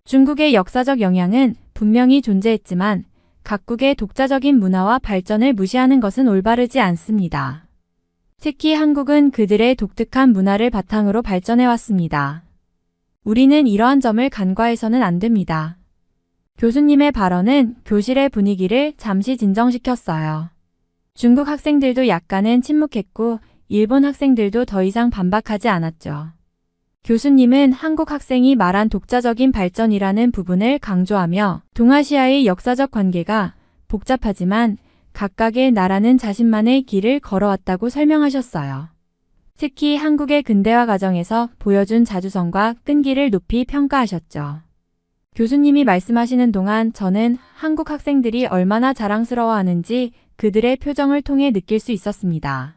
중국의 역사적 영향은 분명히 존재했지만 각국의 독자적인 문화와 발전을 무시하는 것은 올바르지 않습니다. 특히 한국은 그들의 독특한 문화를 바탕으로 발전해왔습니다. 우리는 이러한 점을 간과해서는 안 됩니다. 교수님의 발언은 교실의 분위기를 잠시 진정시켰어요. 중국 학생들도 약간은 침묵했고 일본 학생들도 더 이상 반박하지 않았죠. 교수님은 한국 학생이 말한 독자적인 발전이라는 부분을 강조하며 동아시아의 역사적 관계가 복잡하지만 각각의 나라는 자신만의 길을 걸어왔다고 설명하셨어요. 특히 한국의 근대화 과정에서 보여준 자주성과 끈기를 높이 평가하셨죠. 교수님이 말씀하시는 동안 저는 한국 학생들이 얼마나 자랑스러워하는지 그들의 표정을 통해 느낄 수 있었습니다.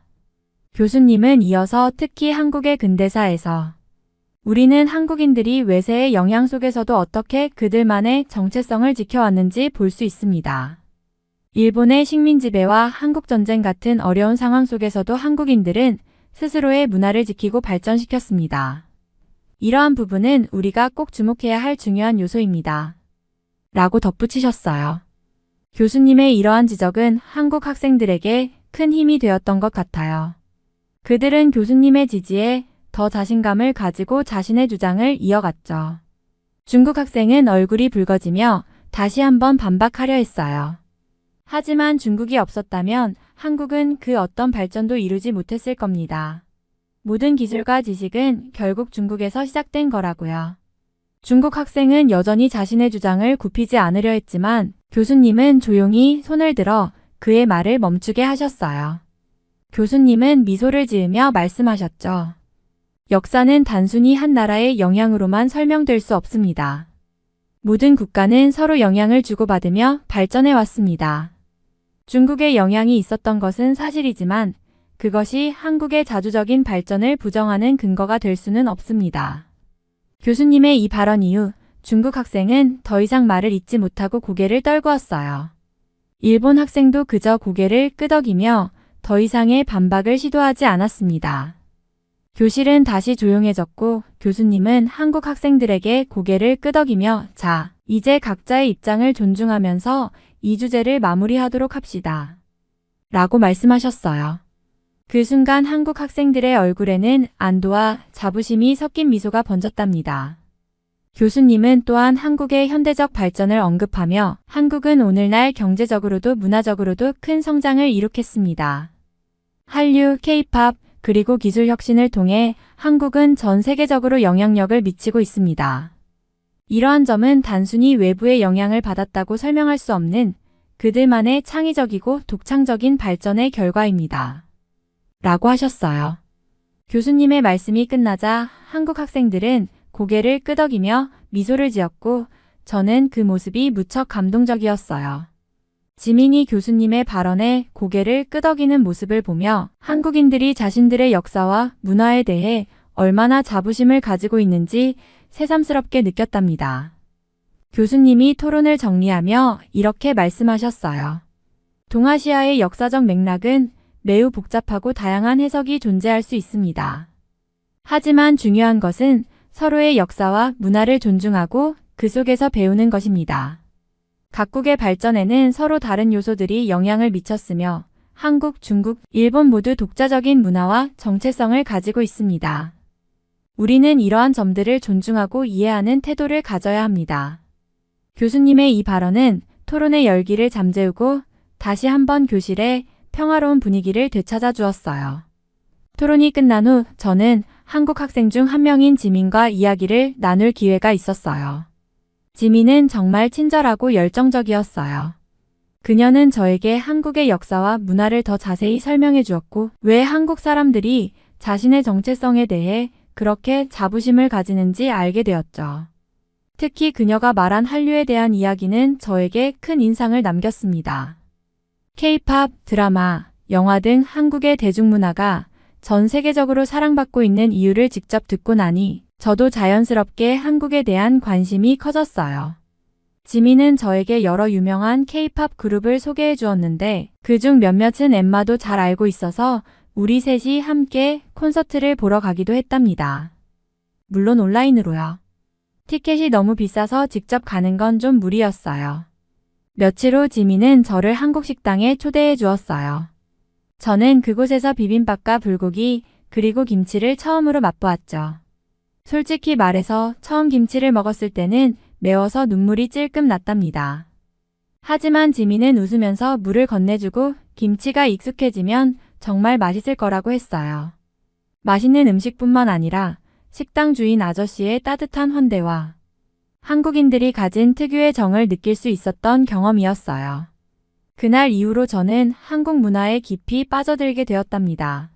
교수님은 이어서 특히 한국의 근대사에서 우리는 한국인들이 외세의 영향 속에서도 어떻게 그들만의 정체성을 지켜왔는지 볼 수 있습니다. 일본의 식민 지배와 한국 전쟁 같은 어려운 상황 속에서도 한국인들은 스스로의 문화를 지키고 발전시켰습니다. 이러한 부분은 우리가 꼭 주목해야 할 중요한 요소입니다. 라고 덧붙이셨어요. 교수님의 이러한 지적은 한국 학생들에게 큰 힘이 되었던 것 같아요. 그들은 교수님의 지지에 더 자신감을 가지고 자신의 주장을 이어갔죠. 중국 학생은 얼굴이 붉어지며 다시 한번 반박하려 했어요. 하지만 중국이 없었다면 한국은 그 어떤 발전도 이루지 못했을 겁니다. 모든 기술과 지식은 결국 중국에서 시작된 거라고요. 중국 학생은 여전히 자신의 주장을 굽히지 않으려 했지만 교수님은 조용히 손을 들어 그의 말을 멈추게 하셨어요. 교수님은 미소를 지으며 말씀하셨죠. 역사는 단순히 한 나라의 영향으로만 설명될 수 없습니다. 모든 국가는 서로 영향을 주고받으며 발전해 왔습니다. 중국의 영향이 있었던 것은 사실이지만 그것이 한국의 자주적인 발전을 부정하는 근거가 될 수는 없습니다. 교수님의 이 발언 이후 중국 학생은 더 이상 말을 잇지 못하고 고개를 떨구었어요. 일본 학생도 그저 고개를 끄덕이며 더 이상의 반박을 시도하지 않았습니다. 교실은 다시 조용해졌고 교수님은 한국 학생들에게 고개를 끄덕이며 자, 이제 각자의 입장을 존중하면서 이 주제를 마무리하도록 합시다. 라고 말씀하셨어요. 그 순간 한국 학생들의 얼굴에는 안도와 자부심이 섞인 미소가 번졌답니다. 교수님은 또한 한국의 현대적 발전을 언급하며 한국은 오늘날 경제적으로도 문화적으로도 큰 성장을 이룩했습니다. 한류, K-팝, 그리고 기술 혁신을 통해 한국은 전 세계적으로 영향력을 미치고 있습니다. 이러한 점은 단순히 외부의 영향을 받았다고 설명할 수 없는 그들만의 창의적이고 독창적인 발전의 결과입니다. 라고 하셨어요. 교수님의 말씀이 끝나자 한국 학생들은 고개를 끄덕이며 미소를 지었고 저는 그 모습이 무척 감동적이었어요. 지민이 교수님의 발언에 고개를 끄덕이는 모습을 보며 한국인들이 자신들의 역사와 문화에 대해 얼마나 자부심을 가지고 있는지 새삼스럽게 느꼈답니다. 교수님이 토론을 정리하며 이렇게 말씀하셨어요. 동아시아의 역사적 맥락은 매우 복잡하고 다양한 해석이 존재할 수 있습니다. 하지만 중요한 것은 서로의 역사와 문화를 존중하고 그 속에서 배우는 것입니다. 각국의 발전에는 서로 다른 요소들이 영향을 미쳤으며 한국, 중국, 일본 모두 독자적인 문화와 정체성을 가지고 있습니다. 우리는 이러한 점들을 존중하고 이해하는 태도를 가져야 합니다. 교수님의 이 발언은 토론의 열기를 잠재우고 다시 한번 교실에 평화로운 분위기를 되찾아 주었어요. 토론이 끝난 후 저는 한국 학생 중 한 명인 지민과 이야기를 나눌 기회가 있었어요. 지민은 정말 친절하고 열정적이었어요. 그녀는 저에게 한국의 역사와 문화를 더 자세히 설명해 주었고 왜 한국 사람들이 자신의 정체성에 대해 그렇게 자부심을 가지는지 알게 되었죠. 특히 그녀가 말한 한류에 대한 이야기는 저에게 큰 인상을 남겼습니다. K-팝, 드라마, 영화 등 한국의 대중문화가 전 세계적으로 사랑받고 있는 이유를 직접 듣고 나니 저도 자연스럽게 한국에 대한 관심이 커졌어요. 지민은 저에게 여러 유명한 K-팝 그룹을 소개해 주었는데 그중 몇몇은 엠마도 잘 알고 있어서 우리 셋이 함께 콘서트를 보러 가기도 했답니다. 물론 온라인으로요. 티켓이 너무 비싸서 직접 가는 건 좀 무리였어요. 며칠 후 지민은 저를 한국 식당에 초대해 주었어요. 저는 그곳에서 비빔밥과 불고기 그리고 김치를 처음으로 맛보았죠. 솔직히 말해서 처음 김치를 먹었을 때는 매워서 눈물이 찔끔 났답니다. 하지만 지민은 웃으면서 물을 건네주고 김치가 익숙해지면 정말 맛있을 거라고 했어요. 맛있는 음식뿐만 아니라 식당 주인 아저씨의 따뜻한 환대와 한국인들이 가진 특유의 정을 느낄 수 있었던 경험이었어요. 그날 이후로 저는 한국 문화에 깊이 빠져들게 되었답니다.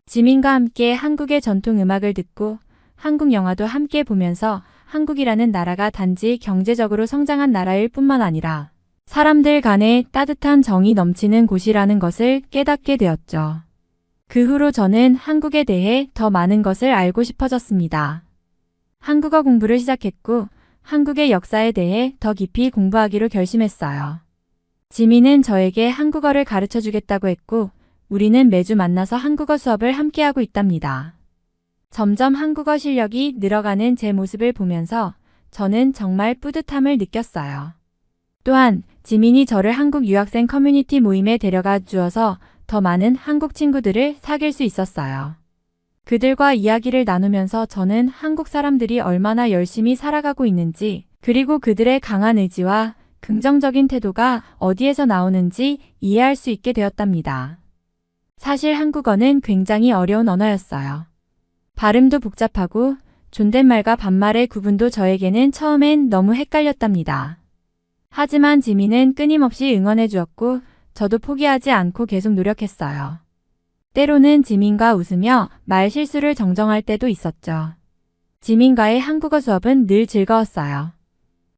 지민과 함께 한국의 전통 음악을 듣고 한국 영화도 함께 보면서 한국이라는 나라가 단지 경제적으로 성장한 나라일 뿐만 아니라 사람들 간에 따뜻한 정이 넘치는 곳이라는 것을 깨닫게 되었죠. 그 후로 저는 한국에 대해 더 많은 것을 알고 싶어졌습니다. 한국어 공부를 시작했고 한국의 역사에 대해 더 깊이 공부하기로 결심했어요. 지민은 저에게 한국어를 가르쳐 주겠다고 했고 우리는 매주 만나서 한국어 수업을 함께하고 있답니다. 점점 한국어 실력이 늘어가는 제 모습을 보면서 저는 정말 뿌듯함을 느꼈어요. 또한 지민이 저를 한국 유학생 커뮤니티 모임에 데려가 주어서 더 많은 한국 친구들을 사귈 수 있었어요. 그들과 이야기를 나누면서 저는 한국 사람들이 얼마나 열심히 살아가고 있는지 그리고 그들의 강한 의지와 긍정적인 태도가 어디에서 나오는지 이해할 수 있게 되었답니다. 사실 한국어는 굉장히 어려운 언어였어요. 발음도 복잡하고 존댓말과 반말의 구분도 저에게는 처음엔 너무 헷갈렸답니다. 하지만 지민은 끊임없이 응원해 주었고 저도 포기하지 않고 계속 노력했어요. 때로는 지민과 웃으며 말 실수를 정정할 때도 있었죠. 지민과의 한국어 수업은 늘 즐거웠어요.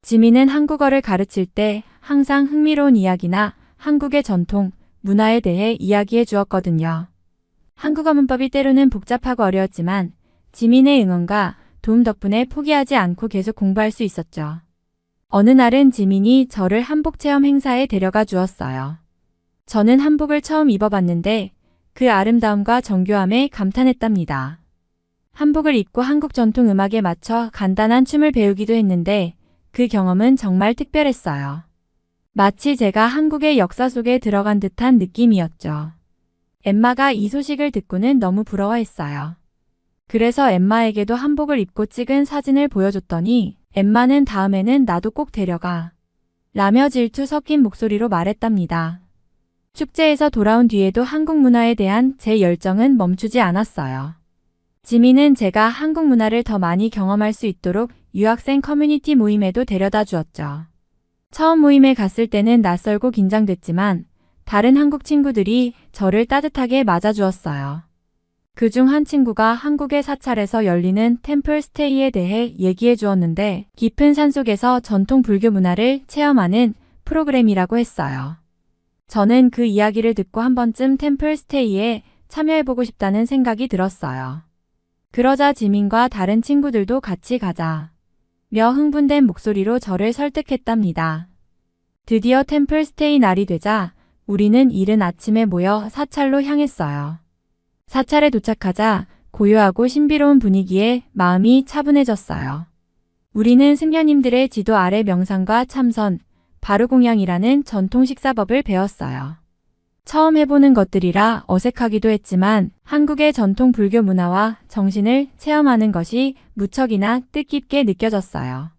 지민은 한국어를 가르칠 때 항상 흥미로운 이야기나 한국의 전통, 문화에 대해 이야기해 주었거든요. 한국어 문법이 때로는 복잡하고 어려웠지만 지민의 응원과 도움 덕분에 포기하지 않고 계속 공부할 수 있었죠. 어느 날은 지민이 저를 한복 체험 행사에 데려가 주었어요. 저는 한복을 처음 입어봤는데 그 아름다움과 정교함에 감탄했답니다. 한복을 입고 한국 전통 음악에 맞춰 간단한 춤을 배우기도 했는데 그 경험은 정말 특별했어요. 마치 제가 한국의 역사 속에 들어간 듯한 느낌이었죠. 엠마가 이 소식을 듣고는 너무 부러워했어요. 그래서 엠마에게도 한복을 입고 찍은 사진을 보여줬더니 엠마는 다음에는 나도 꼭 데려가 라며 질투 섞인 목소리로 말했답니다. 축제에서 돌아온 뒤에도 한국 문화에 대한 제 열정은 멈추지 않았어요. 지민은 제가 한국 문화를 더 많이 경험할 수 있도록 유학생 커뮤니티 모임에도 데려다 주었죠. 처음 모임에 갔을 때는 낯설고 긴장됐지만 다른 한국 친구들이 저를 따뜻하게 맞아주었어요. 그중 한 친구가 한국의 사찰에서 열리는 템플 스테이에 대해 얘기해 주었는데 깊은 산속에서 전통 불교 문화를 체험하는 프로그램이라고 했어요. 저는 그 이야기를 듣고 한 번쯤 템플 스테이에 참여해보고 싶다는 생각이 들었어요. 그러자 지민과 다른 친구들도 같이 가자 며 흥분된 목소리로 저를 설득했답니다. 드디어 템플 스테이 날이 되자 우리는 이른 아침에 모여 사찰로 향했어요. 사찰에 도착하자 고요하고 신비로운 분위기에 마음이 차분해졌어요. 우리는 승려님들의 지도 아래 명상과 참선, 바루공양이라는 전통 식사법을 배웠어요. 처음 해보는 것들이라 어색하기도 했지만 한국의 전통 불교 문화와 정신을 체험하는 것이 무척이나 뜻깊게 느껴졌어요.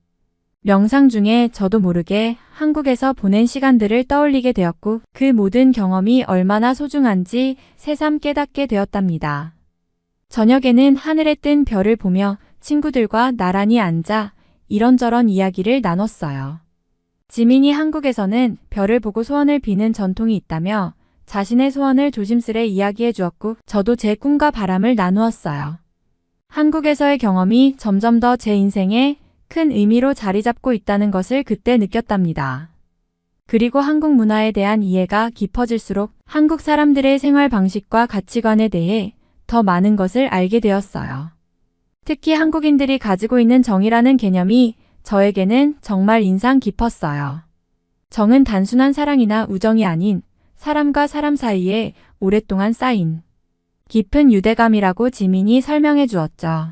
명상 중에 저도 모르게 한국에서 보낸 시간들을 떠올리게 되었고 그 모든 경험이 얼마나 소중한지 새삼 깨닫게 되었답니다. 저녁에는 하늘에 뜬 별을 보며 친구들과 나란히 앉아 이런저런 이야기를 나눴어요. 지민이 한국에서는 별을 보고 소원을 비는 전통이 있다며 자신의 소원을 조심스레 이야기해 주었고 저도 제 꿈과 바람을 나누었어요. 한국에서의 경험이 점점 더 제 인생에 큰 의미로 자리 잡고 있다는 것을 그때 느꼈답니다. 그리고 한국 문화에 대한 이해가 깊어질수록 한국 사람들의 생활 방식과 가치관에 대해 더 많은 것을 알게 되었어요. 특히 한국인들이 가지고 있는 정이라는 개념이 저에게는 정말 인상 깊었어요. 정은 단순한 사랑이나 우정이 아닌 사람과 사람 사이에 오랫동안 쌓인 깊은 유대감이라고 지민이 설명해 주었죠.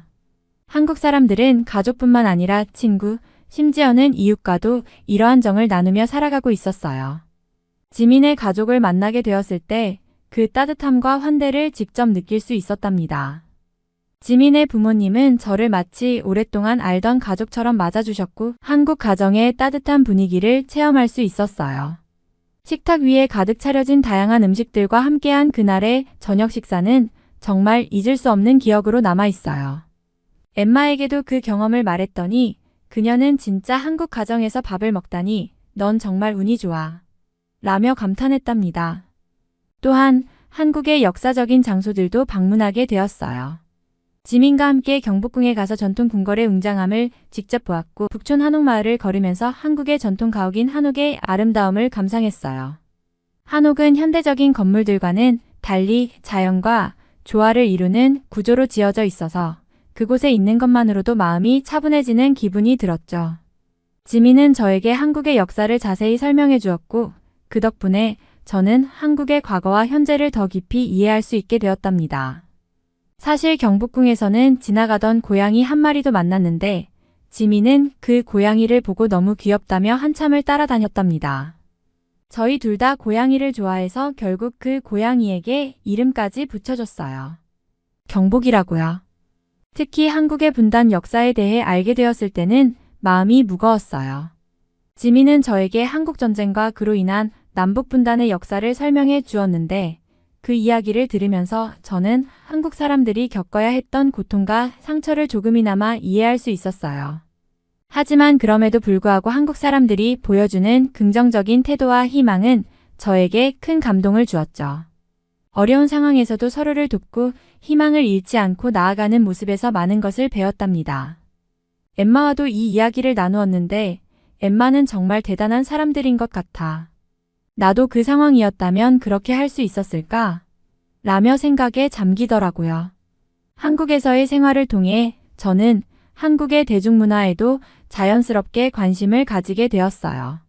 한국 사람들은 가족뿐만 아니라 친구, 심지어는 이웃과도 이러한 정을 나누며 살아가고 있었어요. 지민의 가족을 만나게 되었을 때 그 따뜻함과 환대를 직접 느낄 수 있었답니다. 지민의 부모님은 저를 마치 오랫동안 알던 가족처럼 맞아주셨고 한국 가정의 따뜻한 분위기를 체험할 수 있었어요. 식탁 위에 가득 차려진 다양한 음식들과 함께한 그날의 저녁 식사는 정말 잊을 수 없는 기억으로 남아있어요. 엠마에게도 그 경험을 말했더니 그녀는 진짜 한국 가정에서 밥을 먹다니 넌 정말 운이 좋아 라며 감탄했답니다. 또한 한국의 역사적인 장소들도 방문하게 되었어요. 지민과 함께 경복궁에 가서 전통 궁궐의 웅장함을 직접 보았고 북촌 한옥마을을 걸으면서 한국의 전통 가옥인 한옥의 아름다움을 감상했어요. 한옥은 현대적인 건물들과는 달리 자연과 조화를 이루는 구조로 지어져 있어서 그곳에 있는 것만으로도 마음이 차분해지는 기분이 들었죠. 지민은 저에게 한국의 역사를 자세히 설명해 주었고 그 덕분에 저는 한국의 과거와 현재를 더 깊이 이해할 수 있게 되었답니다. 사실 경복궁에서는 지나가던 고양이 한 마리도 만났는데 지민은 그 고양이를 보고 너무 귀엽다며 한참을 따라다녔답니다. 저희 둘 다 고양이를 좋아해서 결국 그 고양이에게 이름까지 붙여줬어요. 경복이라고요. 특히 한국의 분단 역사에 대해 알게 되었을 때는 마음이 무거웠어요. 지민은 저에게 한국전쟁과 그로 인한 남북분단의 역사를 설명해 주었는데 그 이야기를 들으면서 저는 한국 사람들이 겪어야 했던 고통과 상처를 조금이나마 이해할 수 있었어요. 하지만 그럼에도 불구하고 한국 사람들이 보여주는 긍정적인 태도와 희망은 저에게 큰 감동을 주었죠. 어려운 상황에서도 서로를 돕고 희망을 잃지 않고 나아가는 모습에서 많은 것을 배웠답니다. 엠마와도 이 이야기를 나누었는데 엠마는 정말 대단한 사람들인 것 같아. 나도 그 상황이었다면 그렇게 할 수 있었을까? 라며 생각에 잠기더라고요. 한국에서의 생활을 통해 저는 한국의 대중문화에도 자연스럽게 관심을 가지게 되었어요.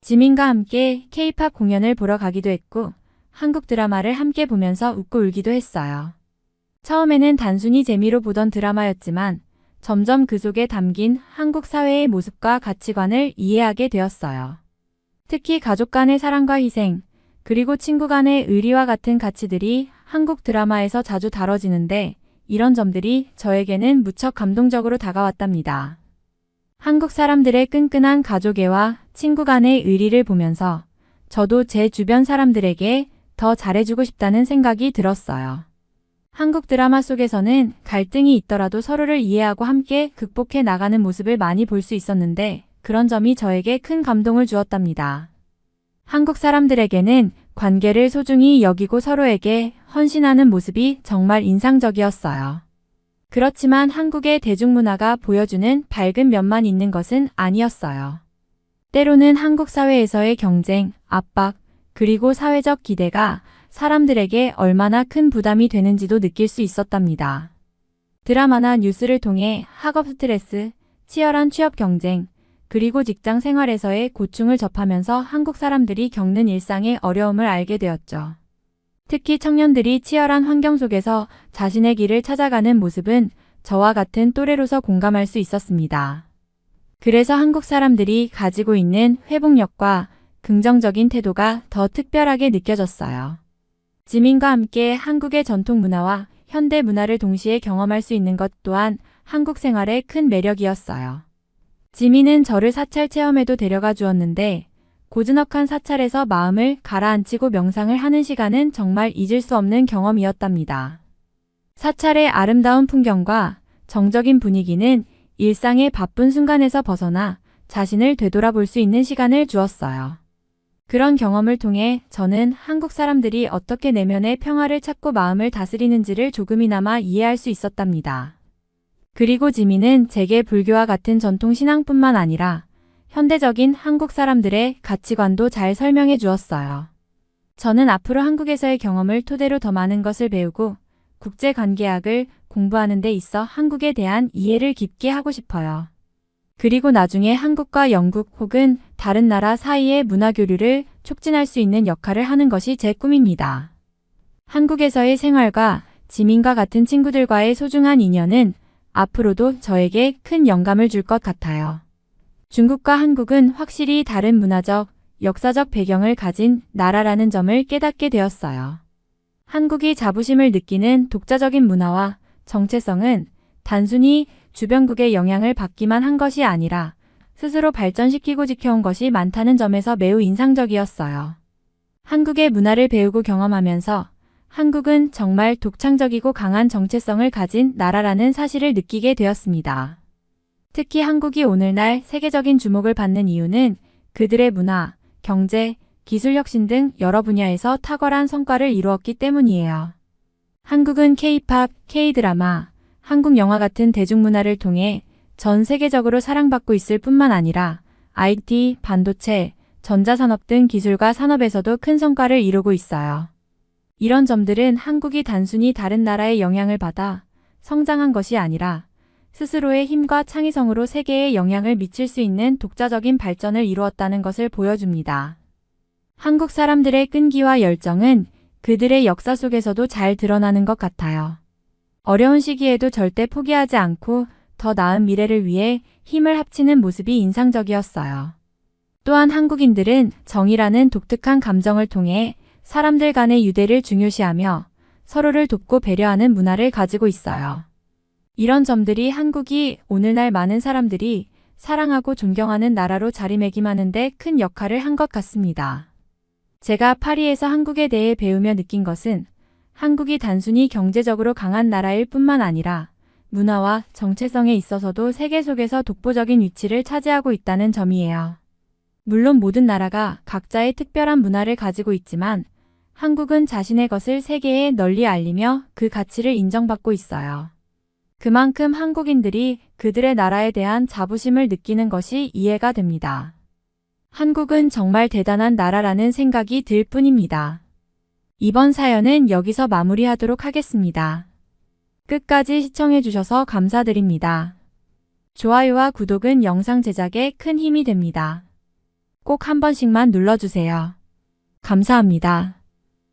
지민과 함께 K-팝 공연을 보러 가기도 했고 한국 드라마를 함께 보면서 웃고 울기도 했어요. 처음에는 단순히 재미로 보던 드라마였지만 점점 그 속에 담긴 한국 사회의 모습과 가치관을 이해하게 되었어요. 특히 가족 간의 사랑과 희생, 그리고 친구 간의 의리와 같은 가치들이 한국 드라마에서 자주 다뤄지는데 이런 점들이 저에게는 무척 감동적으로 다가왔답니다. 한국 사람들의 끈끈한 가족애와 친구 간의 의리를 보면서 저도 제 주변 사람들에게 더 잘해주고 싶다는 생각이 들었어요. 한국 드라마 속에서는 갈등이 있더라도 서로를 이해하고 함께 극복해 나가는 모습을 많이 볼 수 있었는데 그런 점이 저에게 큰 감동을 주었답니다. 한국 사람들에게는 관계를 소중히 여기고 서로에게 헌신하는 모습이 정말 인상적이었어요. 그렇지만 한국의 대중문화가 보여주는 밝은 면만 있는 것은 아니었어요. 때로는 한국 사회에서의 경쟁, 압박, 그리고 사회적 기대가 사람들에게 얼마나 큰 부담이 되는지도 느낄 수 있었답니다. 드라마나 뉴스를 통해 학업 스트레스, 치열한 취업 경쟁, 그리고 직장 생활에서의 고충을 접하면서 한국 사람들이 겪는 일상의 어려움을 알게 되었죠. 특히 청년들이 치열한 환경 속에서 자신의 길을 찾아가는 모습은 저와 같은 또래로서 공감할 수 있었습니다. 그래서 한국 사람들이 가지고 있는 회복력과 긍정적인 태도가 더 특별하게 느껴졌어요. 지민과 함께 한국의 전통 문화와 현대 문화를 동시에 경험할 수 있는 것 또한 한국 생활의 큰 매력이었어요. 지민은 저를 사찰 체험에도 데려가 주었는데 고즈넉한 사찰에서 마음을 가라앉히고 명상을 하는 시간은 정말 잊을 수 없는 경험이었답니다. 사찰의 아름다운 풍경과 정적인 분위기는 일상의 바쁜 순간에서 벗어나 자신을 되돌아볼 수 있는 시간을 주었어요. 그런 경험을 통해 저는 한국 사람들이 어떻게 내면의 평화를 찾고 마음을 다스리는지를 조금이나마 이해할 수 있었답니다. 그리고 지민은 제게 불교와 같은 전통 신앙뿐만 아니라 현대적인 한국 사람들의 가치관도 잘 설명해 주었어요. 저는 앞으로 한국에서의 경험을 토대로 더 많은 것을 배우고 국제관계학을 공부하는 데 있어 한국에 대한 이해를 깊게 하고 싶어요. 그리고 나중에 한국과 영국 혹은 다른 나라 사이의 문화교류를 촉진할 수 있는 역할을 하는 것이 제 꿈입니다. 한국에서의 생활과 지민과 같은 친구들과의 소중한 인연은 앞으로도 저에게 큰 영감을 줄 것 같아요. 중국과 한국은 확실히 다른 문화적, 역사적 배경을 가진 나라라는 점을 깨닫게 되었어요. 한국이 자부심을 느끼는 독자적인 문화와 정체성은 단순히 주변국의 영향을 받기만 한 것이 아니라 스스로 발전시키고 지켜온 것이 많다는 점에서 매우 인상적이었어요. 한국의 문화를 배우고 경험하면서 한국은 정말 독창적이고 강한 정체성을 가진 나라라는 사실을 느끼게 되었습니다. 특히 한국이 오늘날 세계적인 주목을 받는 이유는 그들의 문화, 경제, 기술 혁신 등 여러 분야에서 탁월한 성과를 이루었기 때문이에요. 한국은 K-팝, K-드라마, 한국 영화 같은 대중문화를 통해 전 세계적으로 사랑받고 있을 뿐만 아니라 IT, 반도체, 전자산업 등 기술과 산업에서도 큰 성과를 이루고 있어요. 이런 점들은 한국이 단순히 다른 나라의 영향을 받아 성장한 것이 아니라 스스로의 힘과 창의성으로 세계에 영향을 미칠 수 있는 독자적인 발전을 이루었다는 것을 보여줍니다. 한국 사람들의 끈기와 열정은 그들의 역사 속에서도 잘 드러나는 것 같아요. 어려운 시기에도 절대 포기하지 않고 더 나은 미래를 위해 힘을 합치는 모습이 인상적이었어요. 또한 한국인들은 정이라는 독특한 감정을 통해 사람들 간의 유대를 중요시하며 서로를 돕고 배려하는 문화를 가지고 있어요. 이런 점들이 한국이 오늘날 많은 사람들이 사랑하고 존경하는 나라로 자리매김하는 데 큰 역할을 한 것 같습니다. 제가 파리에서 한국에 대해 배우며 느낀 것은 한국이 단순히 경제적으로 강한 나라일 뿐만 아니라 문화와 정체성에 있어서도 세계 속에서 독보적인 위치를 차지하고 있다는 점이에요. 물론 모든 나라가 각자의 특별한 문화를 가지고 있지만 한국은 자신의 것을 세계에 널리 알리며 그 가치를 인정받고 있어요. 그만큼 한국인들이 그들의 나라에 대한 자부심을 느끼는 것이 이해가 됩니다. 한국은 정말 대단한 나라라는 생각이 들 뿐입니다. 이번 사연은 여기서 마무리하도록 하겠습니다. 끝까지 시청해주셔서 감사드립니다. 좋아요와 구독은 영상 제작에 큰 힘이 됩니다. 꼭 한 번씩만 눌러주세요. 감사합니다.